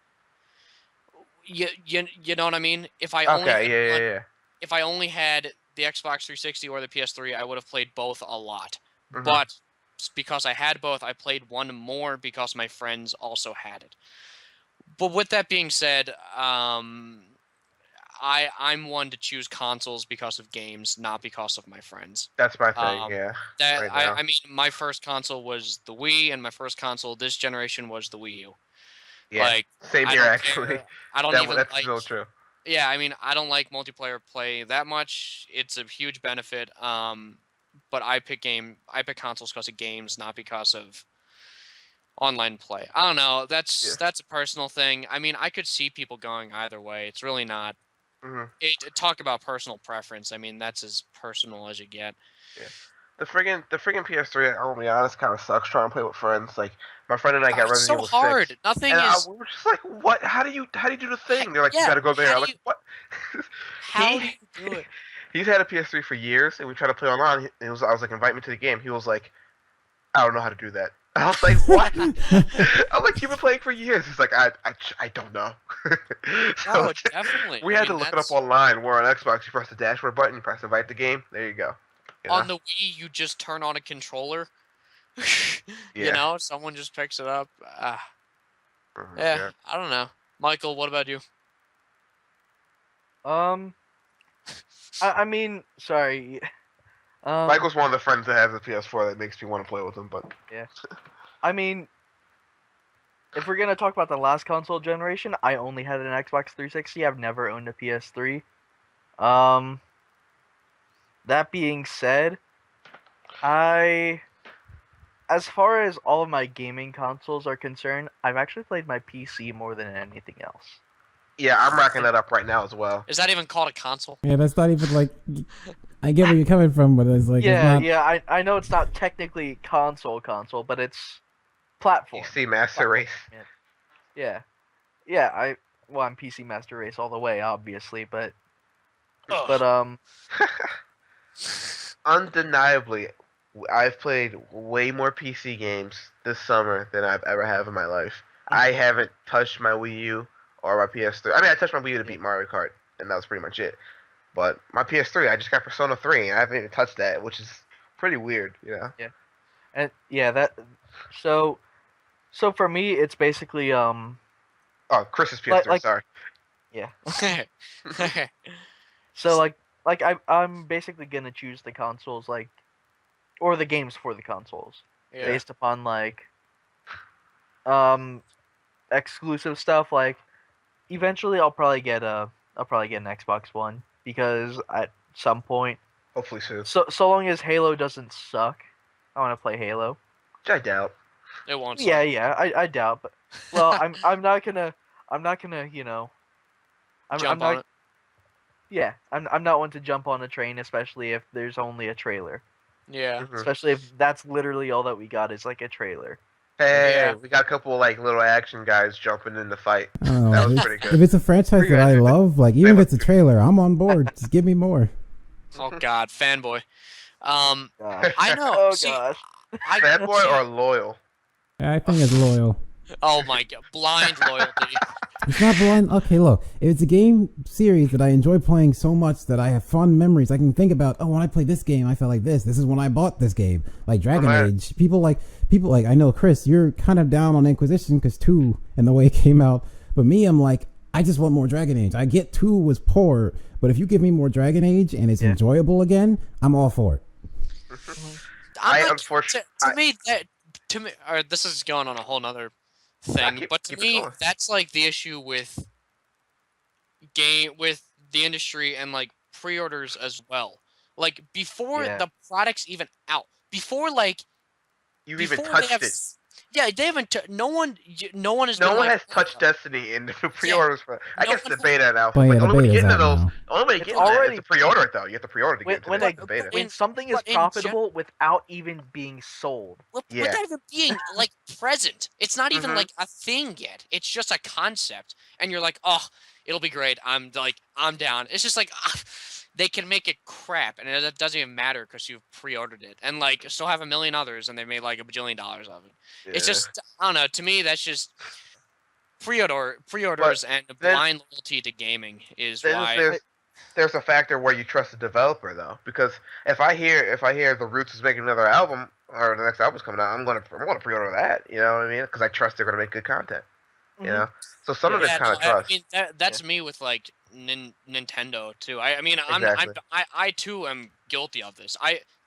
You know what I mean? If I only had the Xbox 360 or the PS3, I would have played both a lot. Mhm. But because I had both, I played one more because my friends also had it. But with that being said, I'm one to choose consoles because of games, not because of my friends. That's my thing. Yeah. That Right now. I mean, my first console was the Wii, and my first console this generation was the Wii U. Yeah. Like, Same I here don't actually. care. I don't even That's like. so true. Yeah, I mean, I don't like multiplayer play that much. It's a huge benefit. But I pick consoles because of games, not because of online play. I don't know. That's a personal thing. I mean, I could see people going either way. It's really not. Hmm. Talk about personal preference. I mean, that's as personal as you get. Yeah. The friggin' PS3, I'll be honest, kind of sucks trying to play with friends. Like my friend and I got It's Resident so Evil hard. 6, Nothing and is. we were just like, "What? How do you do the thing?" They're like, "You Yeah, gotta go there." how I'm do like, you- "What?" How do you do it? He's had a PS3 for years, and we tried to play online. I was like, "Invite me to the game." He was like, "I don't know how to do that." I was like, "What?" I'm like, "You've been playing for years." He's like, "I don't know." No, definitely. We I had mean, to look it that's- up online. We're on Xbox. You press the dashboard button. You press invite the game. There you go. You know? On the Wii, you just turn on a controller. You Yeah. know, someone just picks it up. Mhm, Yeah, I don't know. Michael, what about you? I mean, sorry. Michael's one of the friends that has a PS4 that makes me want to play with him, but I mean, if we're gonna talk about the last console generation, I only had an Xbox 360. I've never owned a PS3. That being said, as far as all of my gaming consoles are concerned, I've actually played my PC more than anything else. yeah, I'm racking that up right now as well. Is that even called a console? Yeah, that's not even like. I get where you're coming from, but it's like yeah, it's not. I know it's not technically console, but it's platform. PC Master Race. Yeah, I'm PC Master Race all the way, obviously, but Undeniably, I've played way more PC games this summer than I've ever have in my life. I haven't touched my Wii U or my PS3. I mean, I touched my Wii U to beat Mario Kart, and that was pretty much it. But my PS3, I just got Persona 3, and I haven't even touched that, which is pretty weird, you know? and so for me, it's basically Oh, Chris's PS3, like- sorry. yeah. Yeah. So I'm basically gonna choose the consoles or the games for the consoles based upon exclusive stuff. Like eventually I'll probably get an Xbox One because at some point, Hopefully soon. so long as Halo doesn't suck, I want to play Halo. Which I doubt. It won't. Yeah, suck. yeah, I doubt, but well, I'm not gonna you know, Jump I'm not. on it. Yeah, I'm not one to jump on a train, especially if there's only a trailer. Yeah. Mhm. Especially if that's literally all that we got is like a trailer. Hey, Yeah. we got a couple little action guys jumping in the fight. I don't know. That was if, pretty it's, good. if it's a franchise that I love, like even if They it's a trailer, I'm on board. Just give me more. Oh God, fanboy. Gosh. I know. Oh See, gosh. Fanboy or loyal? I think it's loyal. Oh my God, blind loyalty. It's not blind. Okay, look, if it's a game series that I enjoy playing so much that I have fond memories, I can think about, oh, when I played this game, I felt like this. This is when I bought this game, like Dragon Age. People like. I know, Chris, you're kind of down on Inquisition because 2 and the way it came out. But me, I'm like, I just want more Dragon Age. I get 2 was poor, but if you give me more Dragon Age and it's enjoyable again, I'm all for it. To me, or this is going on a whole nother thing, but to me, that's like the issue with the industry and like pre-orders as well. Like before the product's even out, before You've even before touched it. Yeah, they haven't. No one has. No one has touched Destiny in the pre-orders. I guess the beta and alpha. Well, yeah, the the only way to beta's get into out those, now. the only way to get into that is to pre-order it though. You have to pre-order to get into the beta. When something is but in profitable without even being sold. Without even being like present, it's not even like a thing yet. It's just a concept, and you're like, oh, it'll be great. I'm down. It's just like. They can make it crap, and it doesn't even matter because you've pre-ordered it, and like still have a million others, and they made like $1 bajillion of it. Yeah. It's just I don't know. To me, that's just pre-orders and blind loyalty to gaming is why. there's a factor where you trust the developer though, because if I hear the Roots is making another album or the next album's coming out, I'm gonna pre-order that. You know what I mean? Because I trust they're gonna make good content. You know, so some of it's kind of trust. I mean, that's me with like Nintendo too. I mean, Exactly. I too am guilty of this.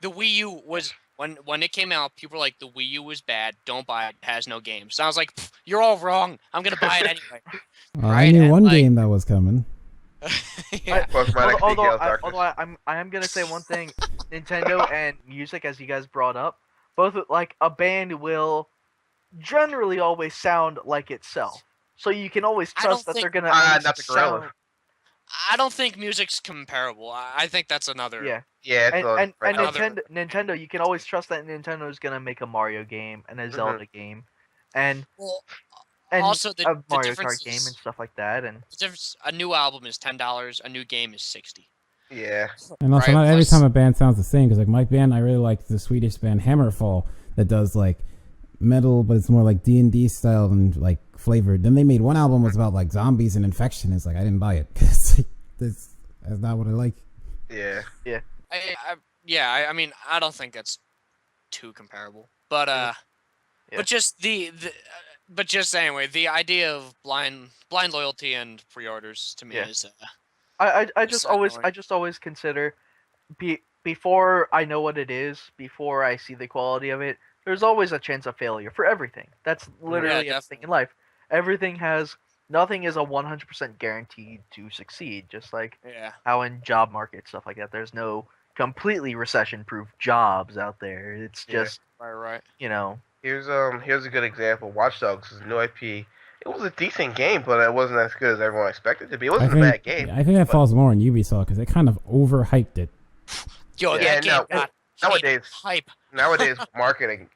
The Wii U was when it came out, people were like, the Wii U was bad. Don't buy it. It has no games. So I was like, you're all wrong. I'm gonna buy it anyway. I knew one game that was coming. Yeah. Although I am gonna say one thing, Nintendo and music, as you guys brought up, both like a band will generally always sound like itself, so you can always trust that they're gonna not the gorilla. sound. I don't think music's comparable. I think that's another. Yeah. Yeah. And Nintendo, you can always trust that Nintendo is gonna make a Mario game and a Zelda game, and also a Mario difference Kart game and stuff like that. And the difference, a new album is $10, a new game is $60. Yeah. And also, not every time a band sounds the same. Because like my band, I really like the Swedish band Hammerfall that does like metal, but it's more like D&D style and like flavored. Then they made one album was about like zombies and infection. It's like I didn't buy it because like, that's not what I like. Yeah. I mean, I don't think that's too comparable, but but just but just anyway, the idea of blind loyalty and pre-orders to me is I just always consider before I know what it is, before I see the quality of it, there's always a chance of failure for everything. That's literally everything in life. Nothing is a 100% guaranteed to succeed, just like how in job market stuff like that, there's no completely recession-proof jobs out there. It's just right. You know. Here's a good example. Watch Dogs is a new IP. It was a decent game, but it wasn't as good as everyone expected it to be. It wasn't a bad game. I think that falls more on Ubisoft because they kind of overhyped it. Yo, that game got hype. Nowadays, marketing,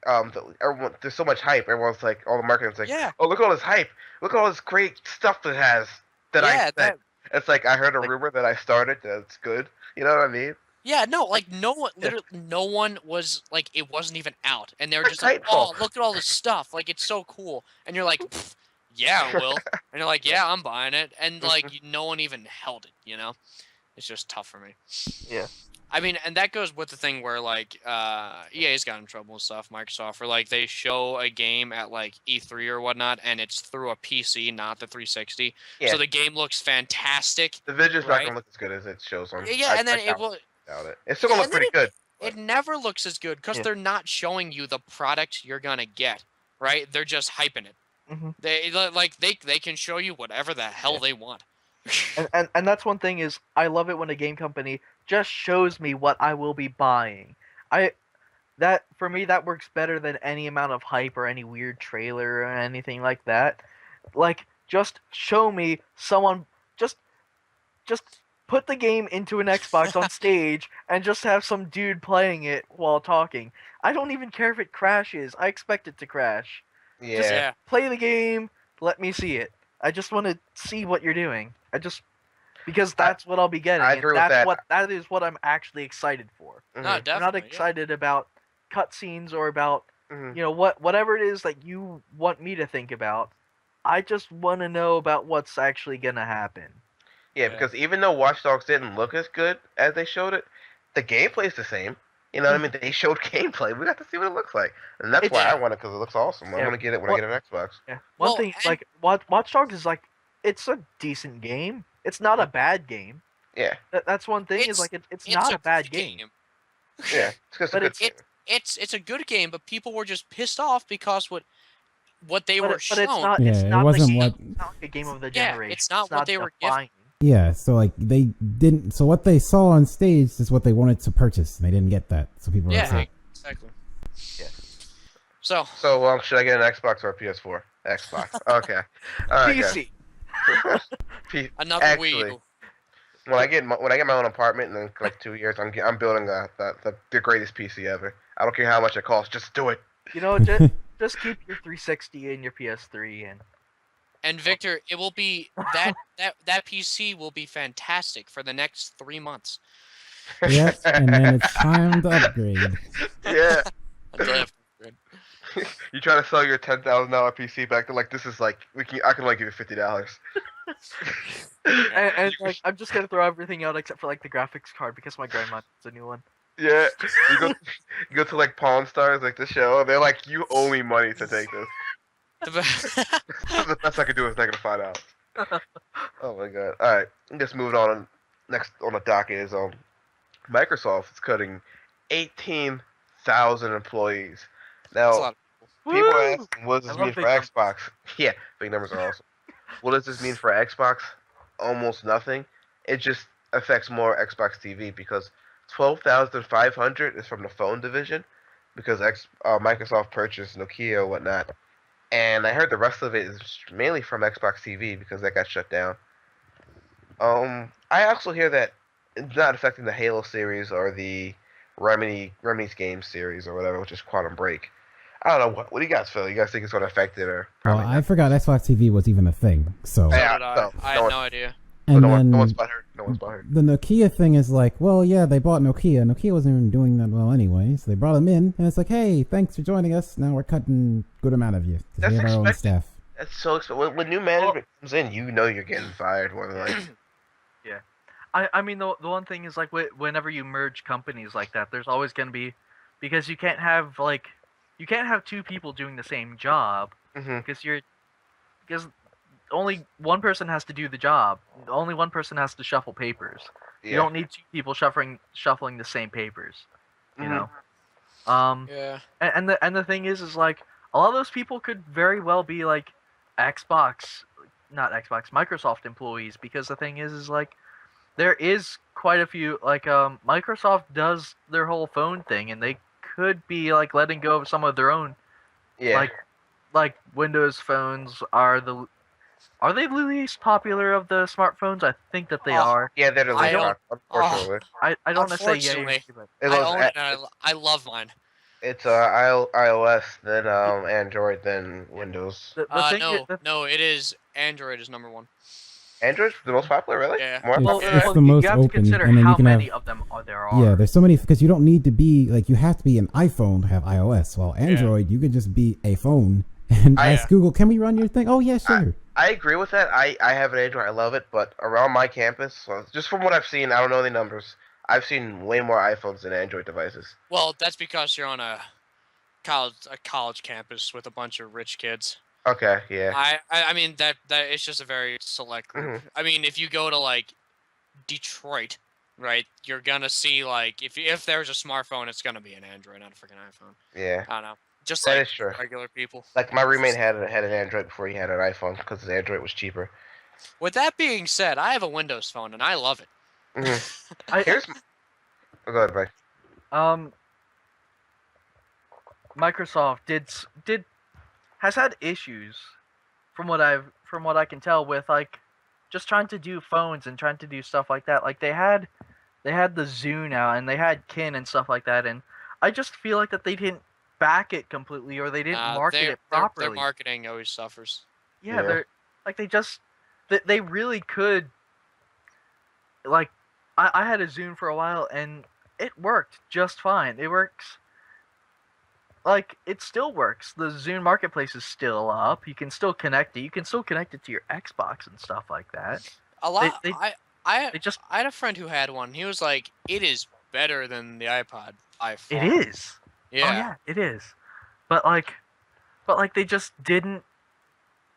everyone, there's so much hype. Everyone's like, all the marketing's like, oh, look at all this hype. Look at all this great stuff it has that I said. It's like, I heard a rumor that I started that it's good. You know what I mean? Yeah, no, like, no one, literally, no one was, like, it wasn't even out. And they were just like, oh, look at all this stuff. Like, it's so cool. And you're like, yeah, it will. And you're like, yeah, I'm buying it. And, like, no one even held it, you know? It's just tough for me. Yeah. I mean, and that goes with the thing where, like, EA's got in trouble and stuff, Microsoft, where, like, they show a game at, like, E3 or whatnot, and it's through a PC, not the 360. Yeah. So the game looks fantastic. The visual's not going to look as good as it shows on. Yeah, and then it will... It's still going to look pretty good. It never looks as good, because they're not showing you the product you're going to get, right? They're just hyping it. Mm-hmm. They can show you whatever the hell they want. and that's one thing is I love it when a game company just shows me what I will be buying. For me that works better than any amount of hype or any weird trailer or anything like that. Like just show me someone just put the game into an Xbox on stage and just have some dude playing it while talking. I don't even care if it crashes. I expect it to crash. Yeah. Just play the game, let me see it. I just want to see what you're doing. Because that's what I'll be getting. I agree with that. That is what I'm actually excited for. Mm-hmm. No, definitely, I'm not excited about cutscenes or about whatever it is that you want me to think about. I just want to know about what's actually gonna happen. Yeah, because even though Watch Dogs didn't look as good as they showed it, the gameplay's the same. You know what I mean? They showed gameplay. We got to see what it looks like, and that's why I want it because it looks awesome. I want to get it when I get an Xbox. Yeah. One thing like Watch Dogs is like it's a decent game. It's not a bad game. Yeah. That's one thing is like it's not a bad game. Yeah, it's a good game, but people were just pissed off because what they were shown. But it's not like a game of the generation. It's not what they were giving. Yeah, so like they didn't. So what they saw on stage is what they wanted to purchase, and they didn't get that. So people were upset. Exactly. Yeah. So should I get an Xbox or a PS4? Xbox. Okay. PC. Another Actually, Wii U. When I get my own apartment in like 2 years, I'm building the greatest PC ever. I don't care how much it costs. Just do it. You know, just keep your 360 and your PS3 And Victor, it will be that PC will be fantastic for the next 3 months. Yes, and then it's time to upgrade. Yeah. Upgrade. You try to sell your $10,000 PC back to like this is like I can only give you $50. and like I'm just gonna throw everything out except for like the graphics card because my grandma needs a new one. Yeah, you go to like Pawn Stars, like the show. They're like, you owe me money to take this. The best I could do is -$5. Oh my god! All right, just moving on. Next on the docket is Microsoft is cutting 18,000 employees. That's a Now, lot. people are Woo! asking, what does I this love mean for big numbers. Xbox? Yeah, big numbers are awesome. What does this mean for Xbox? Almost nothing. It just affects more Xbox TV because 12,500 is from the phone division because Microsoft purchased Nokia and whatnot. And I heard the rest of it is mainly from Xbox TV because that got shut down. I also hear that it's not affecting the Halo series or the Remedy's game series or whatever, which is Quantum Break. I don't know. What do you guys feel? You guys think it's going to affect it or? Well, Probably I not. forgot Xbox TV was even a thing. So, So Yeah, did I. so I no had one- no idea. and no then one's butthurt. No one's butthurt. the Nokia thing is like, well, yeah, they bought Nokia. Nokia wasn't even doing that well anyway, so they brought them in, and it's like, hey, thanks for joining us. Now we're cutting good amount of you because That's we have our own expected. staff. That's so expensive. When new management comes in, you know you're getting fired more than likely. I mean the one thing is like whenever you merge companies like that, there's always gonna be because you can't have two people doing the same job hmm because only one person has to do the job. Only one person has to shuffle papers. Yeah. You don't need two people shuffling the same papers. You Mhm. know. Yeah. And the thing is like a lot of those people could very well be like Microsoft employees because the thing is like there is quite a few like Microsoft does their whole phone thing and they could be like letting go of some of their own Yeah. like Windows phones are they the least popular of the smartphones? I think that they Oh, are. Yeah, they're the I least don't- popular, unfortunately. I don't want to say yay or Unfortunately. nay, but It I was- own it and I love mine. It's iOS, then Android, then Windows. the thing No, it is Android is number one. Android's the most popular, really? Yeah. More It's- popular? it's the most you have to open, consider and then you how can many have- of them there are. Yeah, there's so many because you don't need to be like you have to be an iPhone to have iOS. While Android, you can just be a phone and ask Google, "Can we run your thing?" Oh yeah, sure. I agree with that. I have an Android. I love it, but around my campus, so just from what I've seen, I don't know the numbers. I've seen way more iPhones than Android devices. Well, that's because you're on a college campus with a bunch of rich kids. Okay, yeah. I mean that it's just a very select group. I mean, if you go to like Detroit, right, you're gonna see like if there's a smartphone, it's gonna be an Android, not a freaking iPhone. Yeah. I don't know. Just That like is true. regular people. Like my roommate had an Android before he had an iPhone because his Android was cheaper. With that being said, I have a Windows phone and I love it. Mhm. Here's. Oh, go ahead, Mike. Microsoft has had issues from what I can tell with like just trying to do phones and trying to do stuff like that. Like they had the Zune out and they had Kin and stuff like that, and I just feel like that they didn't back it completely or they didn't market it properly. Their marketing always suffers. Yeah, they're like they really could. Like I had a Zune for a while and it worked just fine. It works. Like it still works. The Zune marketplace is still up. You can still connect it. You can still connect it to your Xbox and stuff like that. A lot. I They just had a friend who had one. He was like, "It is better than the iPod by far." it is. Yeah. Oh yeah, it is. But like they just didn't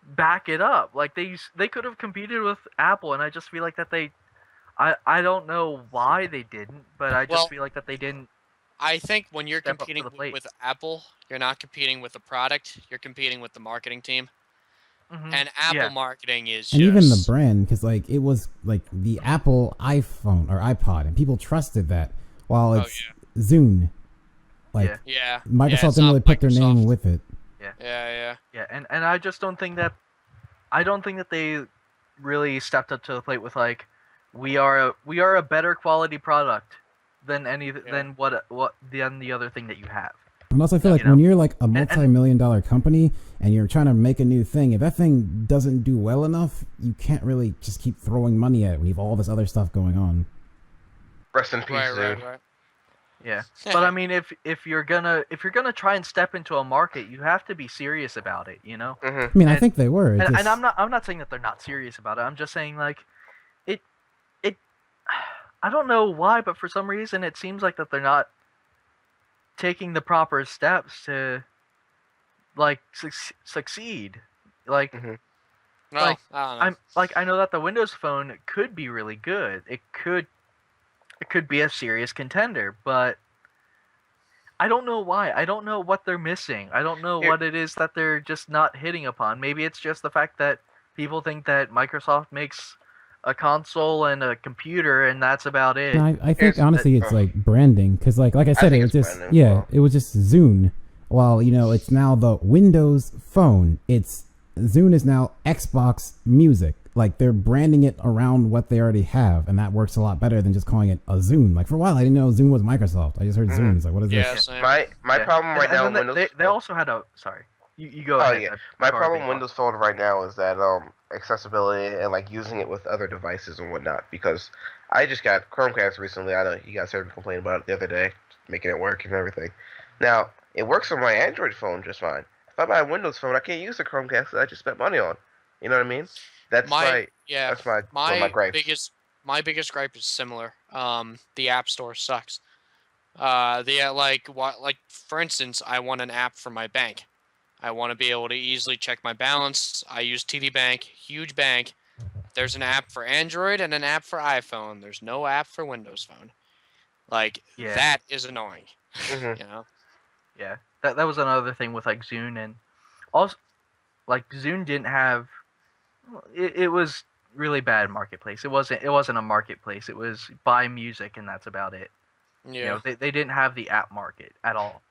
back it up. Like they could have competed with Apple, and I just feel like that I don't know why they didn't, but I just feel like that they didn't. I think when you're Step up to competing the plate. with Apple, you're not competing with the product. You're competing with the marketing team. Mhm. And Apple Yeah. marketing is And just even the brand, because like it was like the Apple iPhone or iPod, and people trusted that. While it's Zune, like yeah. Microsoft it's didn't not really put their name Microsoft. with it. Yeah. Yeah, and I just don't think that they really stepped up to the plate with like we are a better quality product than than the other thing that you have. And also, I feel like when you're like a multi-million-dollar company and you're trying to make a new thing, if that thing doesn't do well enough, you can't really just keep throwing money at it when you have all this other stuff going on. Rest in peace, dude. Right. Yeah, but I mean, if you're gonna try and step into a market, you have to be serious about it, you know. I mean, I think they were. And I'm not saying that they're not serious about it. I'm just saying like, it. I don't know why, but for some reason, it seems like that they're not taking the proper steps to like succeed. Like, Well, I don't know. I know that the Windows Phone could be really good. It could be a serious contender, but I don't know why. I don't know what they're missing. I don't know what it is that they're just not hitting upon. Maybe it's just the fact that people think that Microsoft makes a console and a computer, and that's about it. No, I think honestly it's like branding, because like I said, it was just it was just Zune. While it's now the Windows Phone. Zune is now Xbox Music. Like they're branding it around what they already have, and that works a lot better than just calling it a Zune. Like for a while, I didn't know Zune was Microsoft. I just heard Zune. It's like, what is this? Same. My problem right now in Windows. They also had a You go ahead. Yeah. My problem with Windows Phone right now is that accessibility and like using it with other devices and whatnot. Because I just got Chromecast recently. I know you guys heard me complain about it the other day, making it work and everything. Now it works on my Android phone just fine. If I buy a Windows Phone, I can't use the Chromecast that I just spent money on. You know what I mean? That's my gripe. My biggest gripe is similar. The App Store sucks. For instance, I want an app for my bank. I want to be able to easily check my balance. I use TD Bank, huge bank. There's an app for Android and an app for iPhone. There's no app for Windows Phone. That is annoying. Yeah, that was another thing with like Zune, and also like Zune didn't have. It was really bad marketplace. It wasn't a marketplace. It was buy music and that's about it. Yeah. They didn't have the app market at all.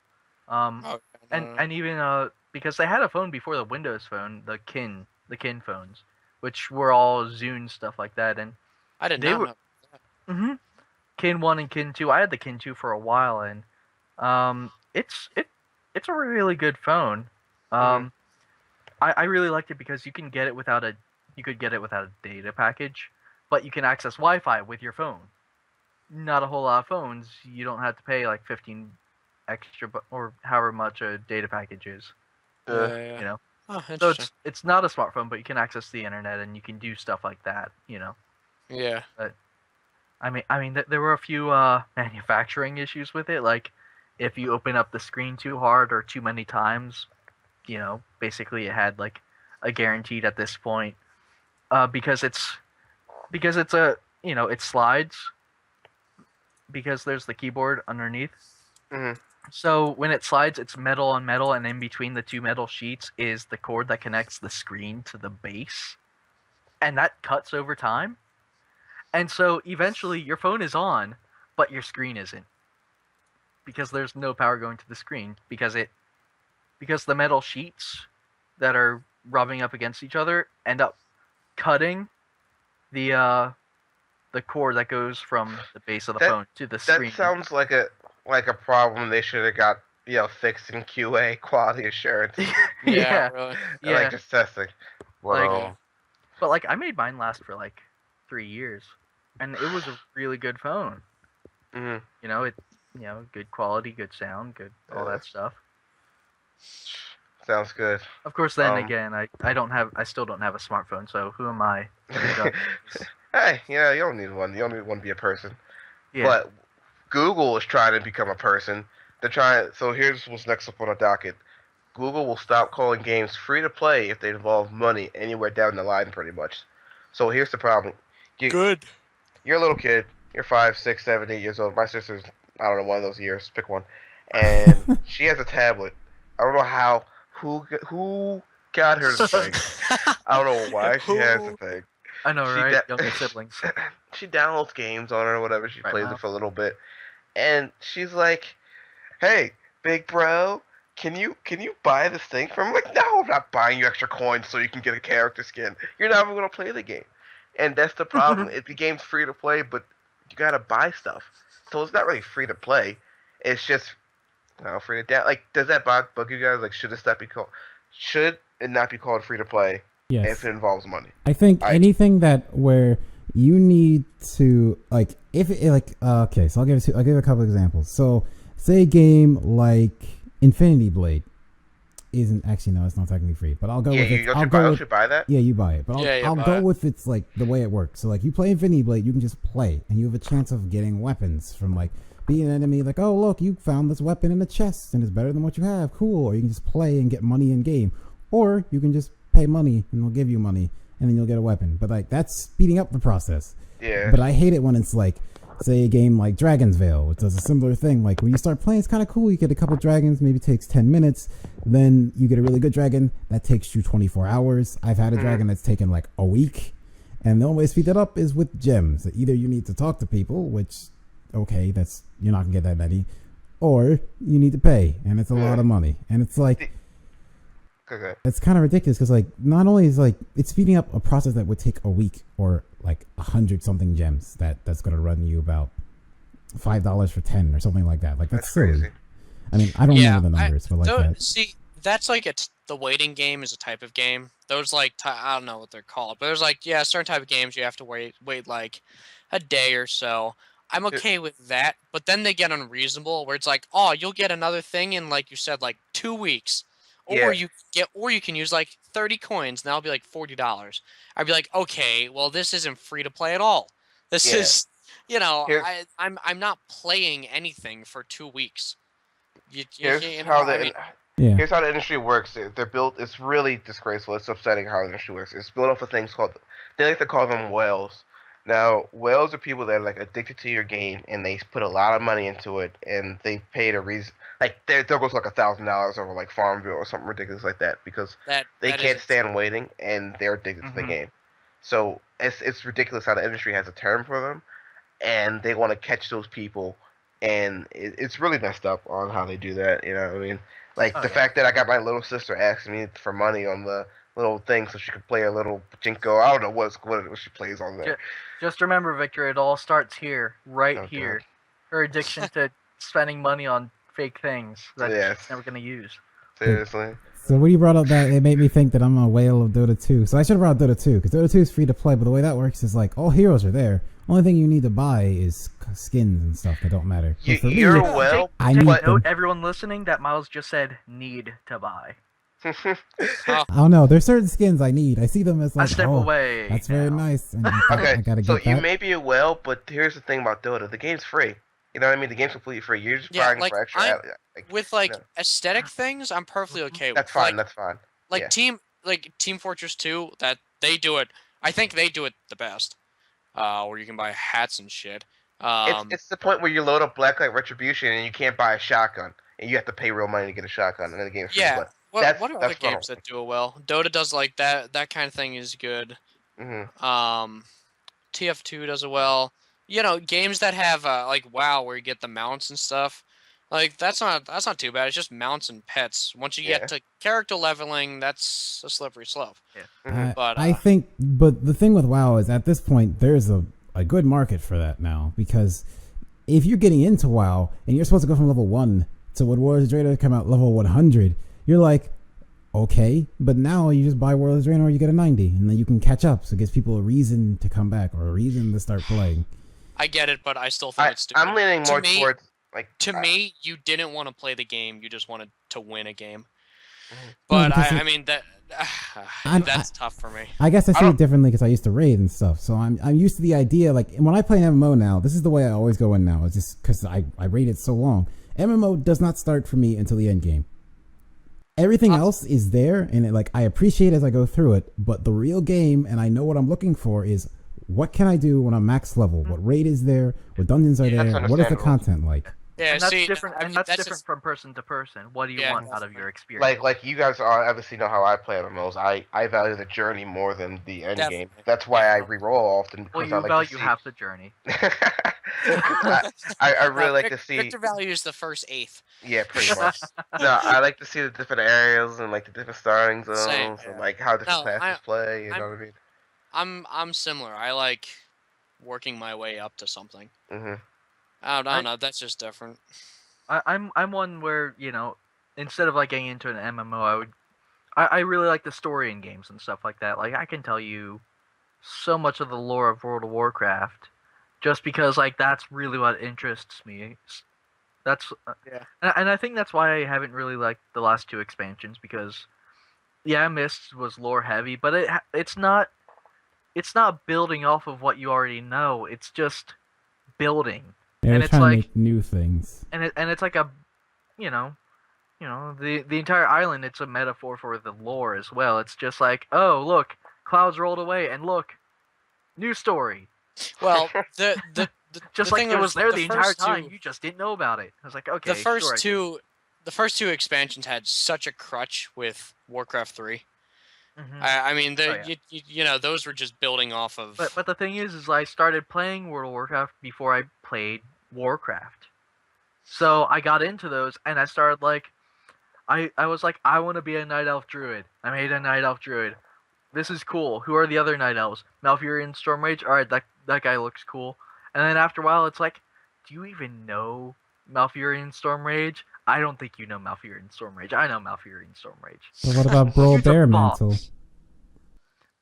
And even because they had a phone before the Windows Phone, the Kin phones, which were all Zune stuff like that, and I did not know that. Kin 1 and Kin 2. I had the Kin 2 for a while, and it's a really good phone. I really liked it because you could get it without a data package, but you can access Wi-Fi with your phone. Not a whole lot of phones. You don't have to pay like 15 extra or however much a data package is. Oh, so it's not a smartphone, but you can access the internet and you can do stuff like that. Yeah. But I mean, there were a few manufacturing issues with it. Like if you open up the screen too hard or too many times, basically it had like a guaranteed at this point, because it slides because there's the keyboard underneath. So when it slides, it's metal on metal, and in between the two metal sheets is the cord that connects the screen to the base, and that cuts over time. And so eventually your phone is on, but your screen isn't, because there's no power going to the screen, because the metal sheets that are rubbing up against each other end up cutting the cord that goes from the base of the phone to the screen. That sounds like a problem they should have got fixed in QA, quality assurance. Yeah, really. Yeah. Like just testing. Well, but like I made mine last for like 3 years, and it was a really good phone. Good quality, good sound, good all that stuff. Sounds good. Of course, then again, I still don't have a smartphone, so who am I? Hey, you don't need one. You don't need one to be a person. Yeah. But Google is trying to become a person. They're trying. So here's what's next up on the docket. Google will stop calling games free to play if they involve money anywhere down the line, pretty much. So here's the problem. Good. You're a little kid. You're 5, 6, 7, 8 years old. My sister's, I don't know, one of those years. Pick one. And she has a tablet. I don't know who got her the thing. I don't know why she has the thing. I know, right? Younger siblings. She downloads games on it or whatever. She plays it for a little bit. And she's like, hey, big bro, can you buy this thing for me? I'm like, no, I'm not buying you extra coins so you can get a character skin. You're not even going to play the game. And that's the problem. The game's free to play, but you got to buy stuff. So it's not really free to play. It's just free to down. Like, does that bug you guys? Like, should it not be called free to play? Yes. If it involves money? I think anything that where you need to like if it, like okay, so I'll give a couple examples. So say a game like Infinity Blade isn't actually no, it's not technically free, but I'll go with it. You should buy that. Yeah, you buy it, but I'll go with it's like the way it works. So like you play Infinity Blade, you can just play, and you have a chance of getting weapons from like being an enemy. Like, oh look, you found this weapon in a chest, and it's better than what you have. Cool. Or you can just play and get money in game, or you can just pay money and they'll give you money, and then you'll get a weapon. But like that's speeding up the process. Yeah. But I hate it when it's like, say a game like Dragon's Veil, which does a similar thing. Like when you start playing, it's kind of cool. You get a couple dragons, maybe it takes 10 minutes. Then you get a really good dragon that takes you 24 hours. I've had a dragon that's taken like a week. And the only way to speed that up is with gems. Either you need to talk to people, which, okay, that's you're not going to get that many. Or you need to pay, and it's a lot of money. And it's like, it's kind of ridiculous because like not only is like it's speeding up a process that would take a week or like 100 something gems that's going to run you about $5 for 10 or something like that. Like that's silly. Crazy. I mean, I don't remember the numbers, but like that. See, that's like the waiting game is a type of game. Those like I don't know what they're called, but there's like a certain type of games you have to wait like a day or so. I'm okay with that, but then they get unreasonable where it's like, oh, you'll get another thing in like you said, like 2 weeks. Or you can use like 30 coins, and that'll be like $40. I'd be like, okay, well this isn't free to play at all. This is, I'm not playing anything for 2 weeks. Here's how the industry works. They're built. It's really disgraceful. It's upsetting how the industry works. It's built off of things called. They like to call them whales. Now, whales are people that are like addicted to your game, and they put a lot of money into it, and they paid a reason. Like they'll go to like $1,000 over like Farmville or something ridiculous like that because they can't stand waiting, and they're addicted to the game. So it's ridiculous how the industry has a term for them, and they want to catch those people, and it's really messed up on how they do that. You know what I mean? Like the fact that I got my little sister asking me for money on the little thing so she could play a little pachinko. I don't know what she plays on there. Just remember, Victor, it all starts here, here. God. Her addiction to spending money on fake things that she's never going to use. Seriously. So when you brought up that, it made me think that I'm a whale of Dota 2. So I should have brought Dota 2, because Dota 2 is free to play, but the way that works is like, all heroes are there. Only thing you need to buy is skins and stuff that don't matter. You're a whale. Note everyone listening that Miles just said need to buy. I don't know. There's certain skins I need. I see them as like, step away. That's very nice. And okay, I gotta so get you that. may be a whale, but here's the thing about Dota: the game's free. You know what I mean? The game's completely free. You're just buying for extra. With aesthetic things, I'm perfectly okay with. That's fine. That's fine. Like Team Fortress 2, that they do it. I think they do it the best. Where you can buy hats and shit. It's the point where you load up Blacklight Retribution and you can't buy a shotgun, and you have to pay real money to get a shotgun, and then the game's free. Yeah. What are other games that do it well? Dota does like that. That kind of thing is good. TF2 does it well. You know, games that have like WoW where you get the mounts and stuff. Like that's not too bad. It's just mounts and pets. Once you get to character leveling, that's a slippery slope. Yeah. But I think, but the thing with WoW is at this point there's a good market for that now, because if you're getting into WoW and you're supposed to go from level 1 to when Warlords of Draenor come out level 100, you're like, okay, but now you just buy Warlords of Draenor, you get a 90, and then you can catch up. So it gives people a reason to come back or a reason to start playing. I get it, but I still think it's stupid. I'm leaning more towards to me, you didn't want to play the game; you just wanted to win a game. But I mean that's tough for me. I guess I see it differently because I used to raid and stuff. So I'm used to the idea. Like when I play an MMO now, this is the way I always go in now. It's just because I raided so long. MMO does not start for me until the end game. Everything else is there, and I appreciate it as I go through it. But the real game, and I know what I'm looking for, is what can I do when I'm max level? What raid is there? What dungeons are there? What is the content like? Yeah, and that's different. And that's different from person to person. What do you want out of your experience? Like you guys obviously know how I play MMOs. I value the journey more than the end game. That's why I reroll often. Well, you value half the journey. I really like to see. Victor values the first eighth. Yeah, pretty much. No, I like to see the different areas and like the different starting zones and like how different classes play. You know what I mean? I'm similar. I like working my way up to something. I don't know. That's just different. I'm one where, you know, instead of like getting into an MMO, I really like the story in games and stuff like that. Like I can tell you so much of the lore of World of Warcraft, just because like that's really what interests me. That's Yeah. and I think that's why I haven't really liked the last 2 expansions because yeah, Mist was lore heavy, but it's not building off of what you already know. It's just building. They're and it's trying to like make new things. and it's like a you know the entire island, it's a metaphor for the lore as well. It's just like, oh look, clouds rolled away and look, new story. Well, the Just the like thing it was there the entire first time, two- you just didn't know about it. I was like, okay, the first sure, two the first 2 expansions had such a crutch with Warcraft 3. I mean, you know, those were just building off of. But the thing is I started playing World of Warcraft before I played Warcraft, so I got into those and I started like, I was like, I want to be a night elf druid. I made a night elf druid. This is cool. Who are the other night elves? Malfurion, Stormrage. All right, that guy looks cool. And then after a while, it's like, do you even know Malfurion, Stormrage? I don't think you know Malfurion, Stormrage. I know Malfurion, Stormrage. So what about Bro He's a Bear boss. Mantle?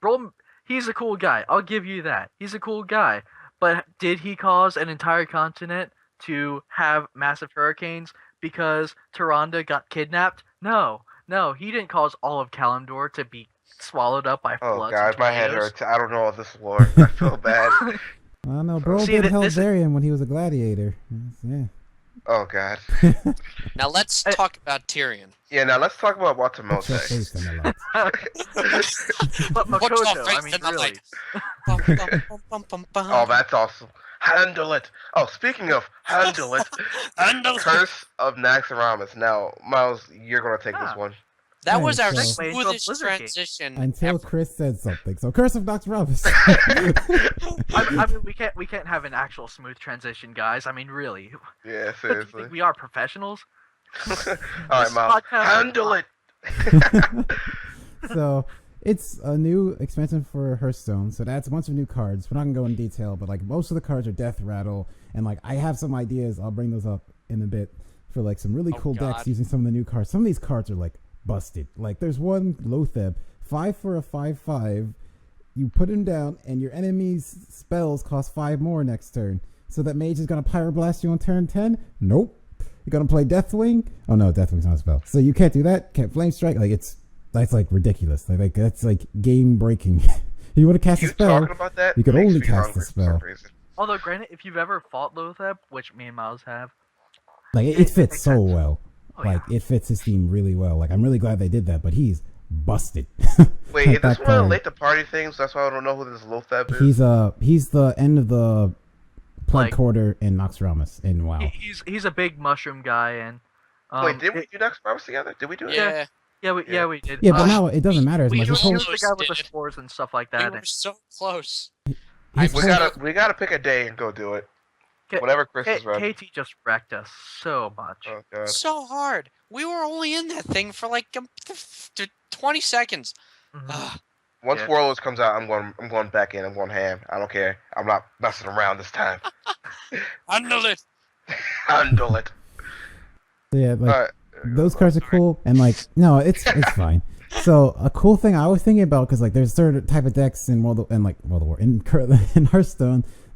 Bro, he's a cool guy. I'll give you that. He's a cool guy. But did he cause an entire continent to have massive hurricanes because Tyrande got kidnapped? No, he didn't cause all of Kalimdor to be swallowed up by Oh floods. god, and my head tornadoes. hurts. I don't know all this lore. I feel bad. I don't know. Bro See, did this- Helzarian when he was a gladiator. Yeah. Oh god. Now let's talk about Tyrion. Yeah, now let's talk about Put your face Watamote. in the lights. But What's your Makoto, face I mean, in the really. light? Bum, bum, bum, bum, bum, bum. Oh, that's awesome. Handle it. Oh, speaking of handle it, Handle it. Curse of Naxxramas. Now, Miles, you're gonna take this one. That Alright, was our so- smoothest Blizzard game. transition. Until ever. Chris said something. So Curse of Naxxramas. I mean, we can't have an actual smooth transition, guys. I mean, really. Yeah, What, do you seriously. think we are professionals? All right, Miles. podcast- Handle it. So it's a new expansion for Hearthstone, so that's a bunch of new cards. We're not gonna go in detail, but like most of the cards are Death Rattle, and like I have some ideas. I'll bring those up in a bit for like some really Oh, cool God. decks using some of the new cards. Some of these cards are like busted. Like there's one Lotheb, 5 for a 5/5. You put him down, and your enemy's spells cost 5 more next turn. So that mage is gonna Pyroblast you on turn 10? Nope. You're gonna play Deathwing? Oh no, Deathwing's not a spell. So you can't do that. Can't Flame Strike. Like that's like ridiculous. Like that's like game breaking. You want to cast a You spell? talking about that? you can makes only me cast hungry the for some spell. reason. Although, granted, if you've ever fought Lotheb, which me and Miles have, Like it It fits makes so sense. well. Oh, Like yeah. it fits his team really well. Like I'm really glad they did that. But he's busted. Wait, is this That one of the card. late to party things? That's why I don't know who this Lotheb is. He's the end of the Plague Like- Quarter in Naxxramas in WoW. he's a big mushroom guy, and Wait, did we do Naxxramas together? Did we do it? Yeah, yeah, we did. Yeah, but now it doesn't matter as we much. were His whole, He was the guy with the Did it. spores and stuff like we that. were so close. his We whole- gotta pick a day and go do it. K- Whenever Chris is ready. KT just wrecked us so much. Oh god. So hard. We were only in that thing for like 20 seconds. Mhm. Ugh. Once Yeah. Warlords comes out, I'm going back in. I'm going ham. I don't care. I'm not messing around this time. Handle it. Handle it. yeah, like Alright. those cards are cool, and like no, it's fine. So a cool thing I was thinking about, because like there's a certain type of decks in World of War in Hearthstone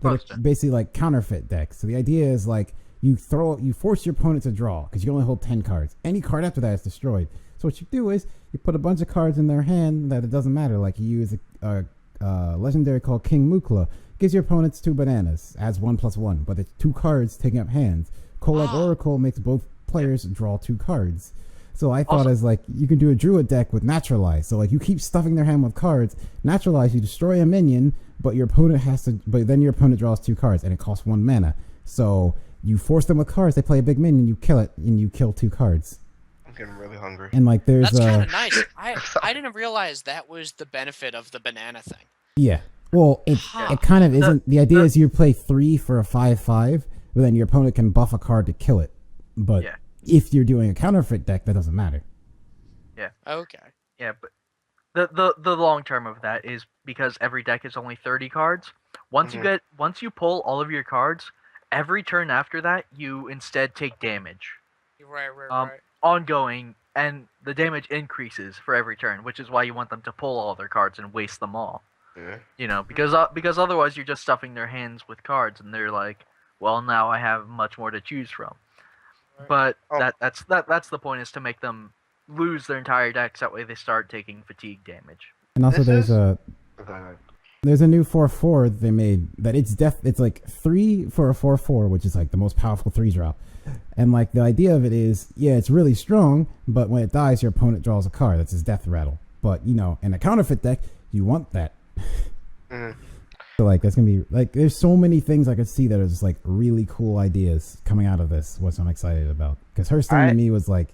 that are Hearthstone. basically like counterfeit decks. So the idea is like you force your opponent to draw because you only hold 10 cards. Any card after that is destroyed. So what you do is you put a bunch of cards in their hand that it doesn't matter. Like you use a legendary called King Mukla, gives your opponents 2 bananas, adds 1/1, but it's 2 cards taking up hands. Kolag Oracle makes both players draw 2 cards. So I thought Also- as like you can do a druid deck with naturalize. So like you keep stuffing their hand with cards, naturalize, you destroy a minion, but then your opponent draws 2 cards and it costs 1 mana. So you force them with cards, they play a big minion, you kill it, and you kill 2 cards. I'm getting really hungry. And like there's That's kind of nice. I didn't realize that was the benefit of the banana thing. yeah. Well, it kind of isn't. The idea is you play 3 for a 5/5, but then your opponent can buff a card to kill it. But Yeah. if you're doing a counterfeit deck, that doesn't matter. Okay. Yeah, but the long term of that is because every deck is only 30 cards. Once you pull all of your cards, every turn after that you instead take damage, Right. Um, ongoing, and the damage increases for every turn, which is why you want them to pull all their cards and waste them all. Yeah. You know, because otherwise you're just stuffing their hands with cards, and they're like, well, now I have much more to choose from. But that's the point, is to make them lose their entire decks. That way they start taking fatigue damage. And also, there's a new 4/4 they made that it's like 3 for a 4/4, which is like the most powerful 3-drop. And like the idea of it is, yeah, it's really strong, but when it dies, your opponent draws a card. That's his death rattle. But you know, in a counterfeit deck, you want that. So like that's gonna be like, there's so many things I could see that are just like really cool ideas coming out of this, which I'm excited about. Because Hearthstone to me was like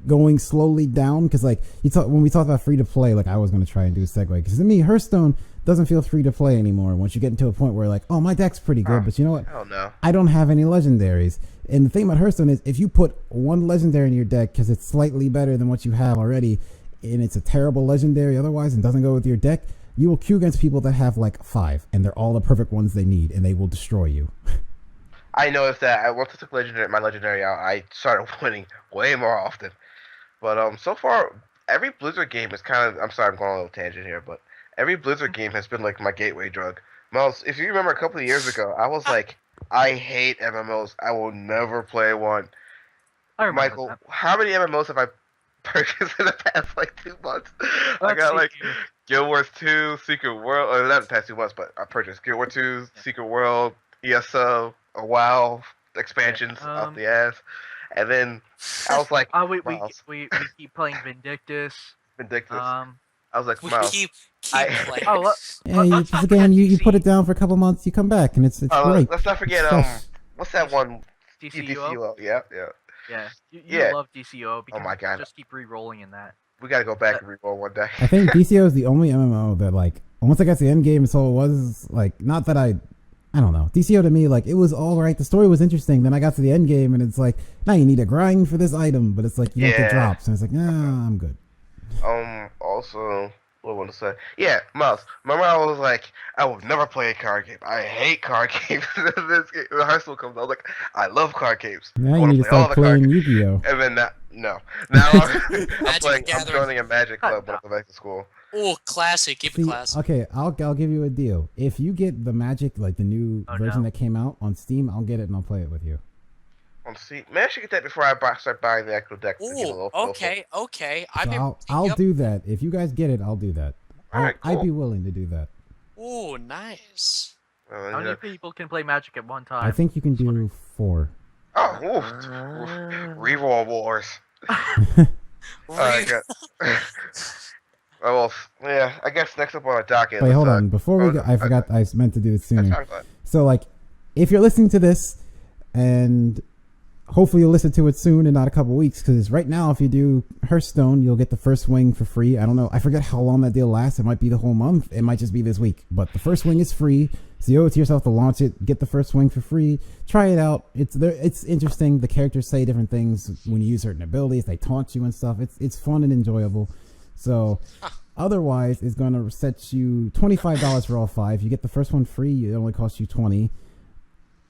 going slowly down, because like when we talked about free to play, like I was gonna try and do a segue, because to me Hearthstone doesn't feel free to play anymore. Once you get into a point where like, oh, my deck's pretty good, but you know what? Hell no. I don't have any legendaries. And the thing about Hearthstone is, if you put one legendary in your deck because it's slightly better than what you have already, and it's a terrible legendary otherwise and doesn't go with your deck, you will queue against people that have like 5, and they're all the perfect ones they need, and they will destroy you. I noticed that once I took my legendary out, I started winning way more often. But so far, every Blizzard game is kind of, I'm sorry, I'm going on a little tangent here, but every Blizzard game has been like my gateway drug. Miles, if you remember a couple of years ago, I was like, I hate MMOs. I will never play one. Michael, how many MMOs have I purchased in the past like 2 months? I got like Guild Wars 2, Secret World, or not the past 2 months, but I purchased Guild Wars 2, Secret World, ESO, a WoW expansions up the ass. And then I was like, we keep playing Vindictus. I was like, Miles, keep playing. You put it down for a couple months, you come back, and it's great. Let's not forget what's that one? DCUO. Yeah. You love DCUO because oh my God. You just keep re-rolling in that. We gotta go back and re-roll one day. I think DCO is the only MMO that like, once I got to the end game, so it was like, not that I don't know. DCO to me, like, it was all right. The story was interesting. Then I got to the end game, and it's like, now you need a grind for this item, but it's like you don't get drops, and it's like, nah, I'm good. Also, what I want to say? Yeah, Miles. Remember, I was like, I will never play a card game. I hate card games. This game, when Hearthstone comes, I was like, I love card games. Now you need to start playing Yu-Gi-Oh. And then now I'm joining a Magic club when I go back to school. Oh, classic. Keep it classic. Okay, I'll give you a deal. If you get the Magic, like the new version that came out on Steam, I'll get it and I'll play it with you. On Steam? Man, I should get that before I start buying the actual deck. Ooh, okay. I'll do that. If you guys get it, I'll do that. Alright, cool. I'd be willing to do that. Ooh, nice. How many people can play Magic at one time? I think you can do 4. Oh, Reroll Wars. Alright, well, yeah, I guess next up on our docket. Wait, hold on. Before we go, I forgot I meant to do it sooner. So, like, if you're listening to this, and hopefully you'll listen to it soon and not a couple weeks, because right now, if you do Hearthstone, you'll get the first wing for free. I don't know. I forget how long that deal lasts. It might be the whole month. It might just be this week. But the first wing is free. So you owe it to yourself to launch it. Get the first wing for free. Try it out. It's interesting. The characters say different things when you use certain abilities. They taunt you and stuff. It's fun and enjoyable. So otherwise, it's going to set you $25 for all 5. You get the first one free. It only costs you $20.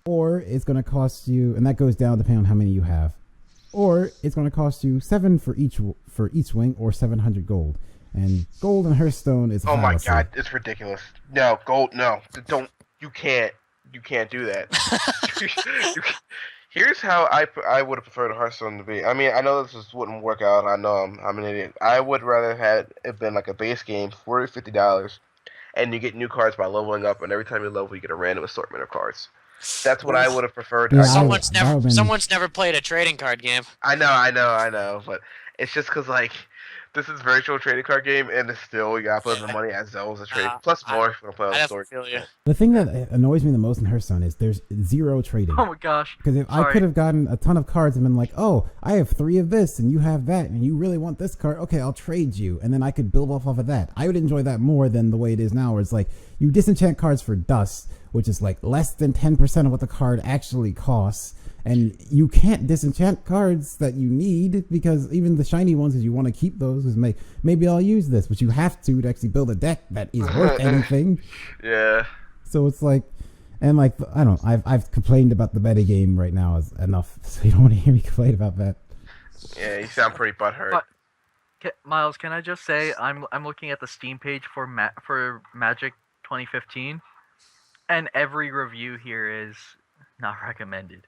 Or it's going to cost you, and that goes down depending on how many you have. Or it's going to cost you $7 for each wing, or 700 gold. And gold in Hearthstone is oh my God, it's ridiculous. No, gold, no, don't. You can't do that. Here's how I would have preferred Hearthstone to be. I mean, I know this wouldn't work out. I know I'm an idiot. I would rather have it been like a base game, $40, $50, and you get new cards by leveling up, and every time you level, you get a random assortment of cards. That's what I would have preferred. Yeah, someone's never played a trading card game. I know, but it's just because like this is virtual trading card game, and it's still you gotta put in the money as though it's a trade. Plus more if you want to play on the story. The thing that annoys me the most in Hearthstone is there's 0 trading. Oh my gosh! Because if I could have gotten a ton of cards and been like, oh, I have 3 of this, and you have that, and you really want this card, okay, I'll trade you, and then I could build off of that. I would enjoy that more than the way it is now, where it's like you disenchant cards for dust, which is like less than 10% of what the card actually costs. And you can't disenchant cards that you need, because even the shiny ones, because you want to keep those, because maybe I'll use this, but you have to actually build a deck that is worth anything. Yeah. So it's like, and like, I don't know, I've complained about the meta game right now is enough, so you don't want to hear me complain about that. Yeah, you sound pretty butthurt. Miles, can I just say I'm looking at the Steam page for Magic 2015, and every review here is not recommended.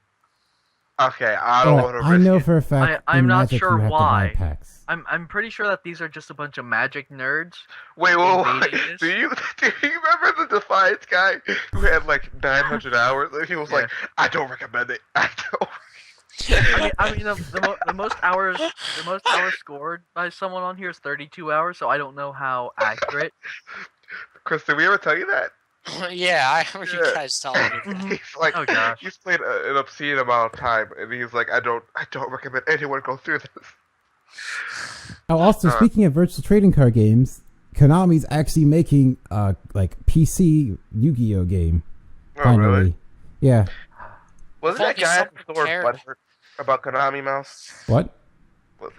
Okay, I don't want to risk I know it. for a fact I'm in not Magic sure you have why. to buy packs. I'm pretty sure that these are just a bunch of Magic nerds. Wait. invading this. Do you remember the Defiance guy who had like 900 hours? And he was like, I don't recommend it. I don't. I mean, the most hours scored by someone on here is 32 hours. So I don't know how accurate. Chris, did we ever tell you that? Yeah, I remember you guys telling me that. Mhm. He's like, Oh, gosh. he's played an obscene amount of time, and he's like, I don't recommend anyone go through this. Oh, also speaking of virtual trading card games, Konami's actually making like PC Yu-Gi-Oh game. Oh, Finally. really? Yeah. Wasn't that guy at the store butthurt about Konami, Mouse? What?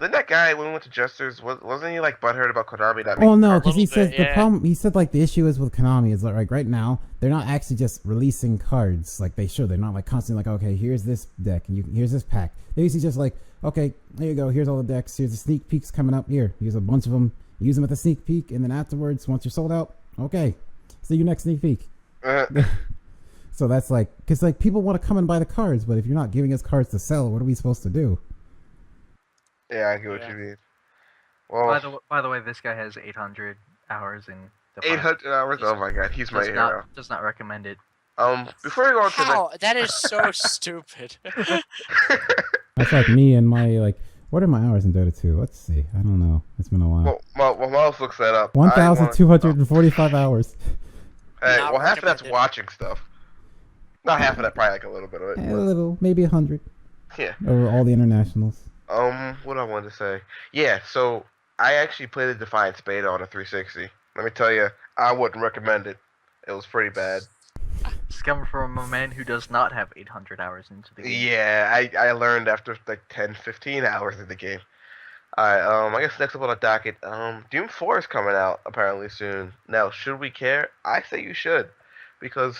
Didn't that guy when we went to Jester's, wasn't he like butthurt about Konami not Oh making no, cards? because he says bit, the yeah. problem. He said like the issue is with Konami is like right now they're not actually just releasing cards like they should. They're not like constantly like, okay, here's this deck and here's this pack. They usually just like, okay, there you go. Here's all the decks. Here's the sneak peeks coming up here. Here's a bunch of them. Use them at the sneak peek, and then afterwards, once you're sold out, okay, see you next sneak peek. So that's like, because like people want to come and buy the cards, but if you're not giving us cards to sell, what are we supposed to do? Yeah, I get what you mean. Well, By the way, this guy has 800 hours in. Defiance. 800 hours. Oh my God, he's my hero. Does not recommend it. Before we go on to the How? That is so stupid. That's like me and my like. What are my hours in Dota 2? Let's see. I don't know. It's been a while. well, Miles looks that up. 1,245 hours. Hey, Not well, half of that's recommended. watching stuff. Not half of that, probably like a little bit of it. A little, maybe 100 Yeah. over all the internationals. What I wanted to say. Yeah, so I actually played the Defiance beta on a 360. Let me tell you, I wouldn't recommend it. It was pretty bad. It's coming from a man who does not have 800 hours into the game. Yeah, I learned after like 10, 15 hours in the game. Alright, I guess next up on the docket, Doom 4 is coming out apparently soon. Now, should we care? I say you should, because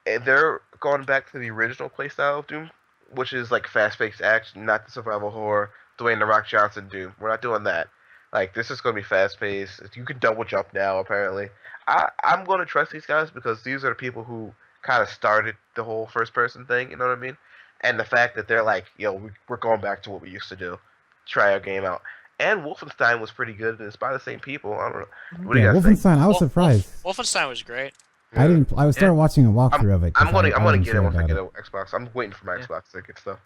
they're going back to the original playstyle of Doom, which is like fast-paced action, not the survival horror, Dwayne The Rock Johnson Doom. We're not doing that. Like, this is going to be fast-paced. You can double jump now, apparently. I'm going to trust these guys because these are the people who kind of started the whole first-person thing, you know what I mean? And the fact that they're like, yo, we're going back to what we used to do. Try our game out. And Wolfenstein was pretty good, and it's by the same people. I don't know. What do you Yeah, guys think? Wolfenstein. I was surprised. Wolfenstein was great. I didn't. I was started watching a walkthrough of it. 'cause I'm gonna I get wasn't it sure once I about get it. an Xbox. I'm waiting for my Yeah. Xbox to get stuff.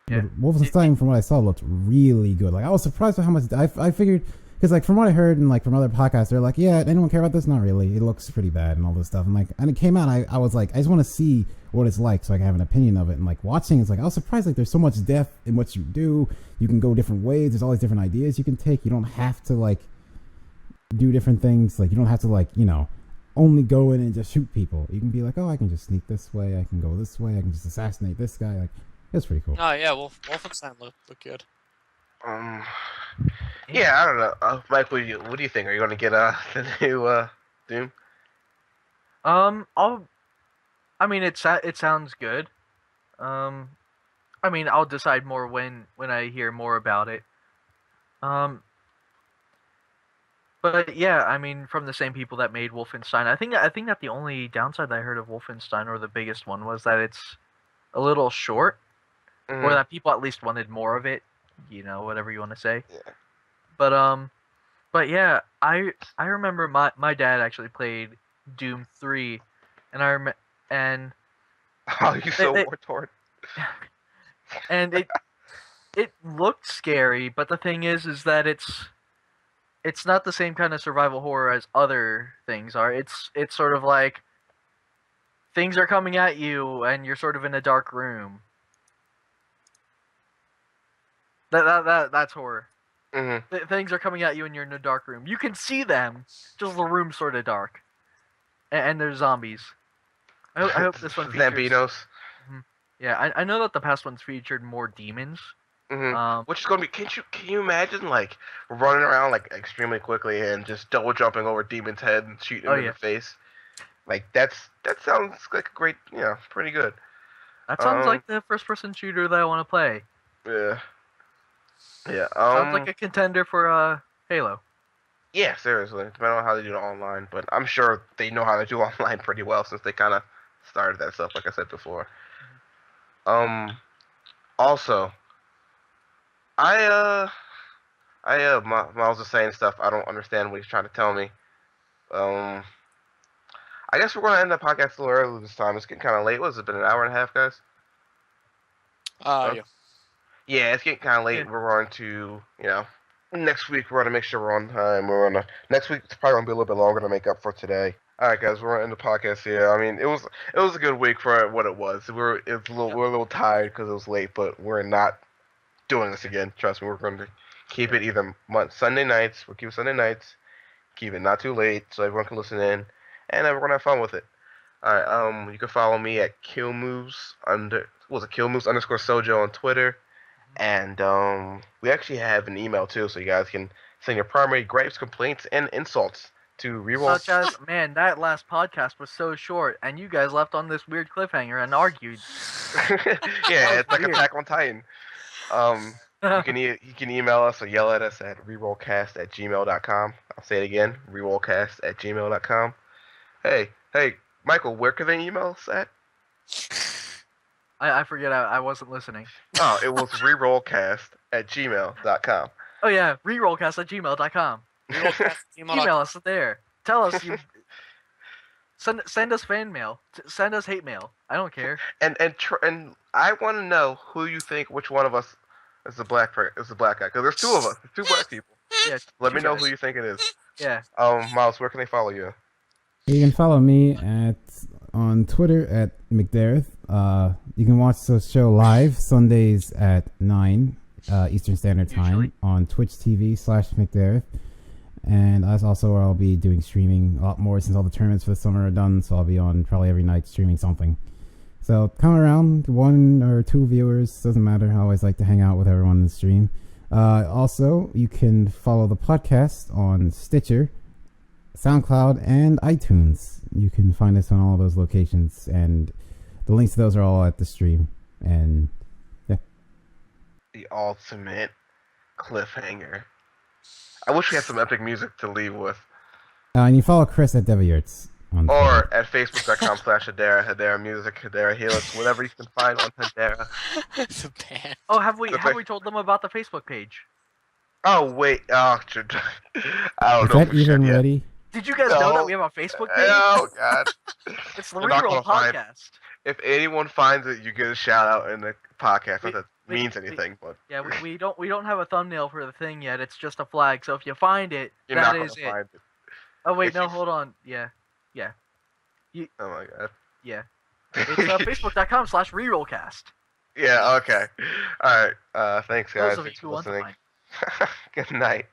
Yeah. But Wolfenstein, from what I saw, looked really good. Like I was surprised by how much I figured, because like from what I heard and like from other podcasts, they're like, yeah, anyone care about this? Not really. It looks pretty bad and all this stuff. And like, and it came out, I was like, I just want to see what it's like so I can have an opinion of it. And like watching, it's like I was surprised. Like there's so much depth in what you do. You can go different ways. There's all these different ideas you can take. You don't have to like do different things. Like you don't have to like only go in and just shoot people. You can be like, oh, I can just sneak this way. I can go this way. I can just assassinate this guy. Like it's pretty cool. Oh yeah, Wolfenstein looked good. Yeah, I don't know. Mike, what do you think? Are you gonna get the new Doom? I mean, it sounds good. I mean, I'll decide more when I hear more about it. But yeah, I mean, from the same people that made Wolfenstein, I think that the only downside that I heard of Wolfenstein, or the biggest one, was that it's a little short, or that people at least wanted more of it. Whatever you want to say. Yeah. But yeah, I remember my dad actually played Doom 3, and Oh, you so war-torn. and it looked scary, but the thing is that it's not the same kind of survival horror as other things are. It's sort of like things are coming at you and you're sort of in a dark room. That's horror. Mm-hmm. Things are coming at you and you're in a dark room. You can see them, just the room's sort of dark. And there's zombies. I hope this one features... Zambinos. Yeah, I know that the past ones featured more demons. Mm-hmm. Which is gonna be. Can you imagine like running around like extremely quickly and just double jumping over demons' head and shooting them in the face? Like that sounds like a great, pretty good. That sounds like the first-person shooter that I want to play. Yeah. Yeah. Sounds like a contender for Halo. Yeah, seriously. Depending on how they do it online, but I'm sure they know how to do online pretty well since they kind of started that stuff, like I said before. Um. Also, I Miles is saying stuff I don't understand what he's trying to tell me. Um. I guess we're gonna end the podcast a little early this time. It's getting kind of late. What has it been, an hour and a half, guys? Yeah. Yeah, it's getting kind of late. Yeah. We're going to, next week we're gonna make sure we're on time. Next week it's probably gonna be a little bit longer to make up for today. All right, guys, we're gonna end the podcast here. I mean, it was a good week for what it was. We're a little tired because it was late, but we're not doing this again. Trust me, we're going to keep it either Sunday nights. We'll keep it Sunday nights. Keep it not too late so everyone can listen in, and we're gonna have fun with it. All right, you can follow me at Killmoves _ Sojo on Twitter. And we actually have an email too, so you guys can send your primary gripes, complaints, and insults to Reroll. Such as, man, that last podcast was so short, and you guys left on this weird cliffhanger and argued. Yeah, it's like Attack on Titan. You can email us or yell at us at rerollcast@gmail.com. I'll say it again, rerollcast@gmail.com. Hey, Michael, where can they email us at? I forget, I wasn't listening. Oh, it was rerollcast@gmail.com. Oh yeah, rerollcast@gmail.com. Email us there. Tell us you. Send us fan mail. Send us hate mail. I don't care. And I want to know which one of us is the black guy, because there's two of us, two black people. Yeah. Let me know who you think it is. Yeah. Miles, where can they follow you? You can follow me on Twitter at McDareth. You can watch the show live Sundays at 9 Eastern Standard Time on Twitch TV/McDareth. And that's also where I'll be doing streaming a lot more since all the tournaments for the summer are done. So I'll be on probably every night streaming something. So come around, 1 or 2 viewers, doesn't matter. I always like to hang out with everyone in the stream. Also, you can follow the podcast on Stitcher, SoundCloud, and iTunes. You can find us on all those locations, and the links to those are all at the stream. And yeah, the ultimate cliffhanger. I wish we had some epic music to leave with. And you follow Chris at Deviarts on Twitter. Or at facebook.com/Hedera, Hedera Music, Hedera Helix, whatever you can find on Hedera. It's a band. Oh, have we told them about the Facebook page? Oh wait, I don't Is know. that even ready? Did you guys know that we have a Facebook page? Oh god. It's the Reroll Podcast. If anyone finds it, you get a shout out in the podcast. Not that means anything, but yeah, we don't have a thumbnail for the thing yet. It's just a flag. So if you find it, you're that not is gonna it. find it. Oh wait, no, hold on. Yeah. Oh my god. Yeah. It's facebook.com/rerollcast. Yeah. Okay. All right. Thanks, guys. Those of you Thanks who for want to listening. find. Good night.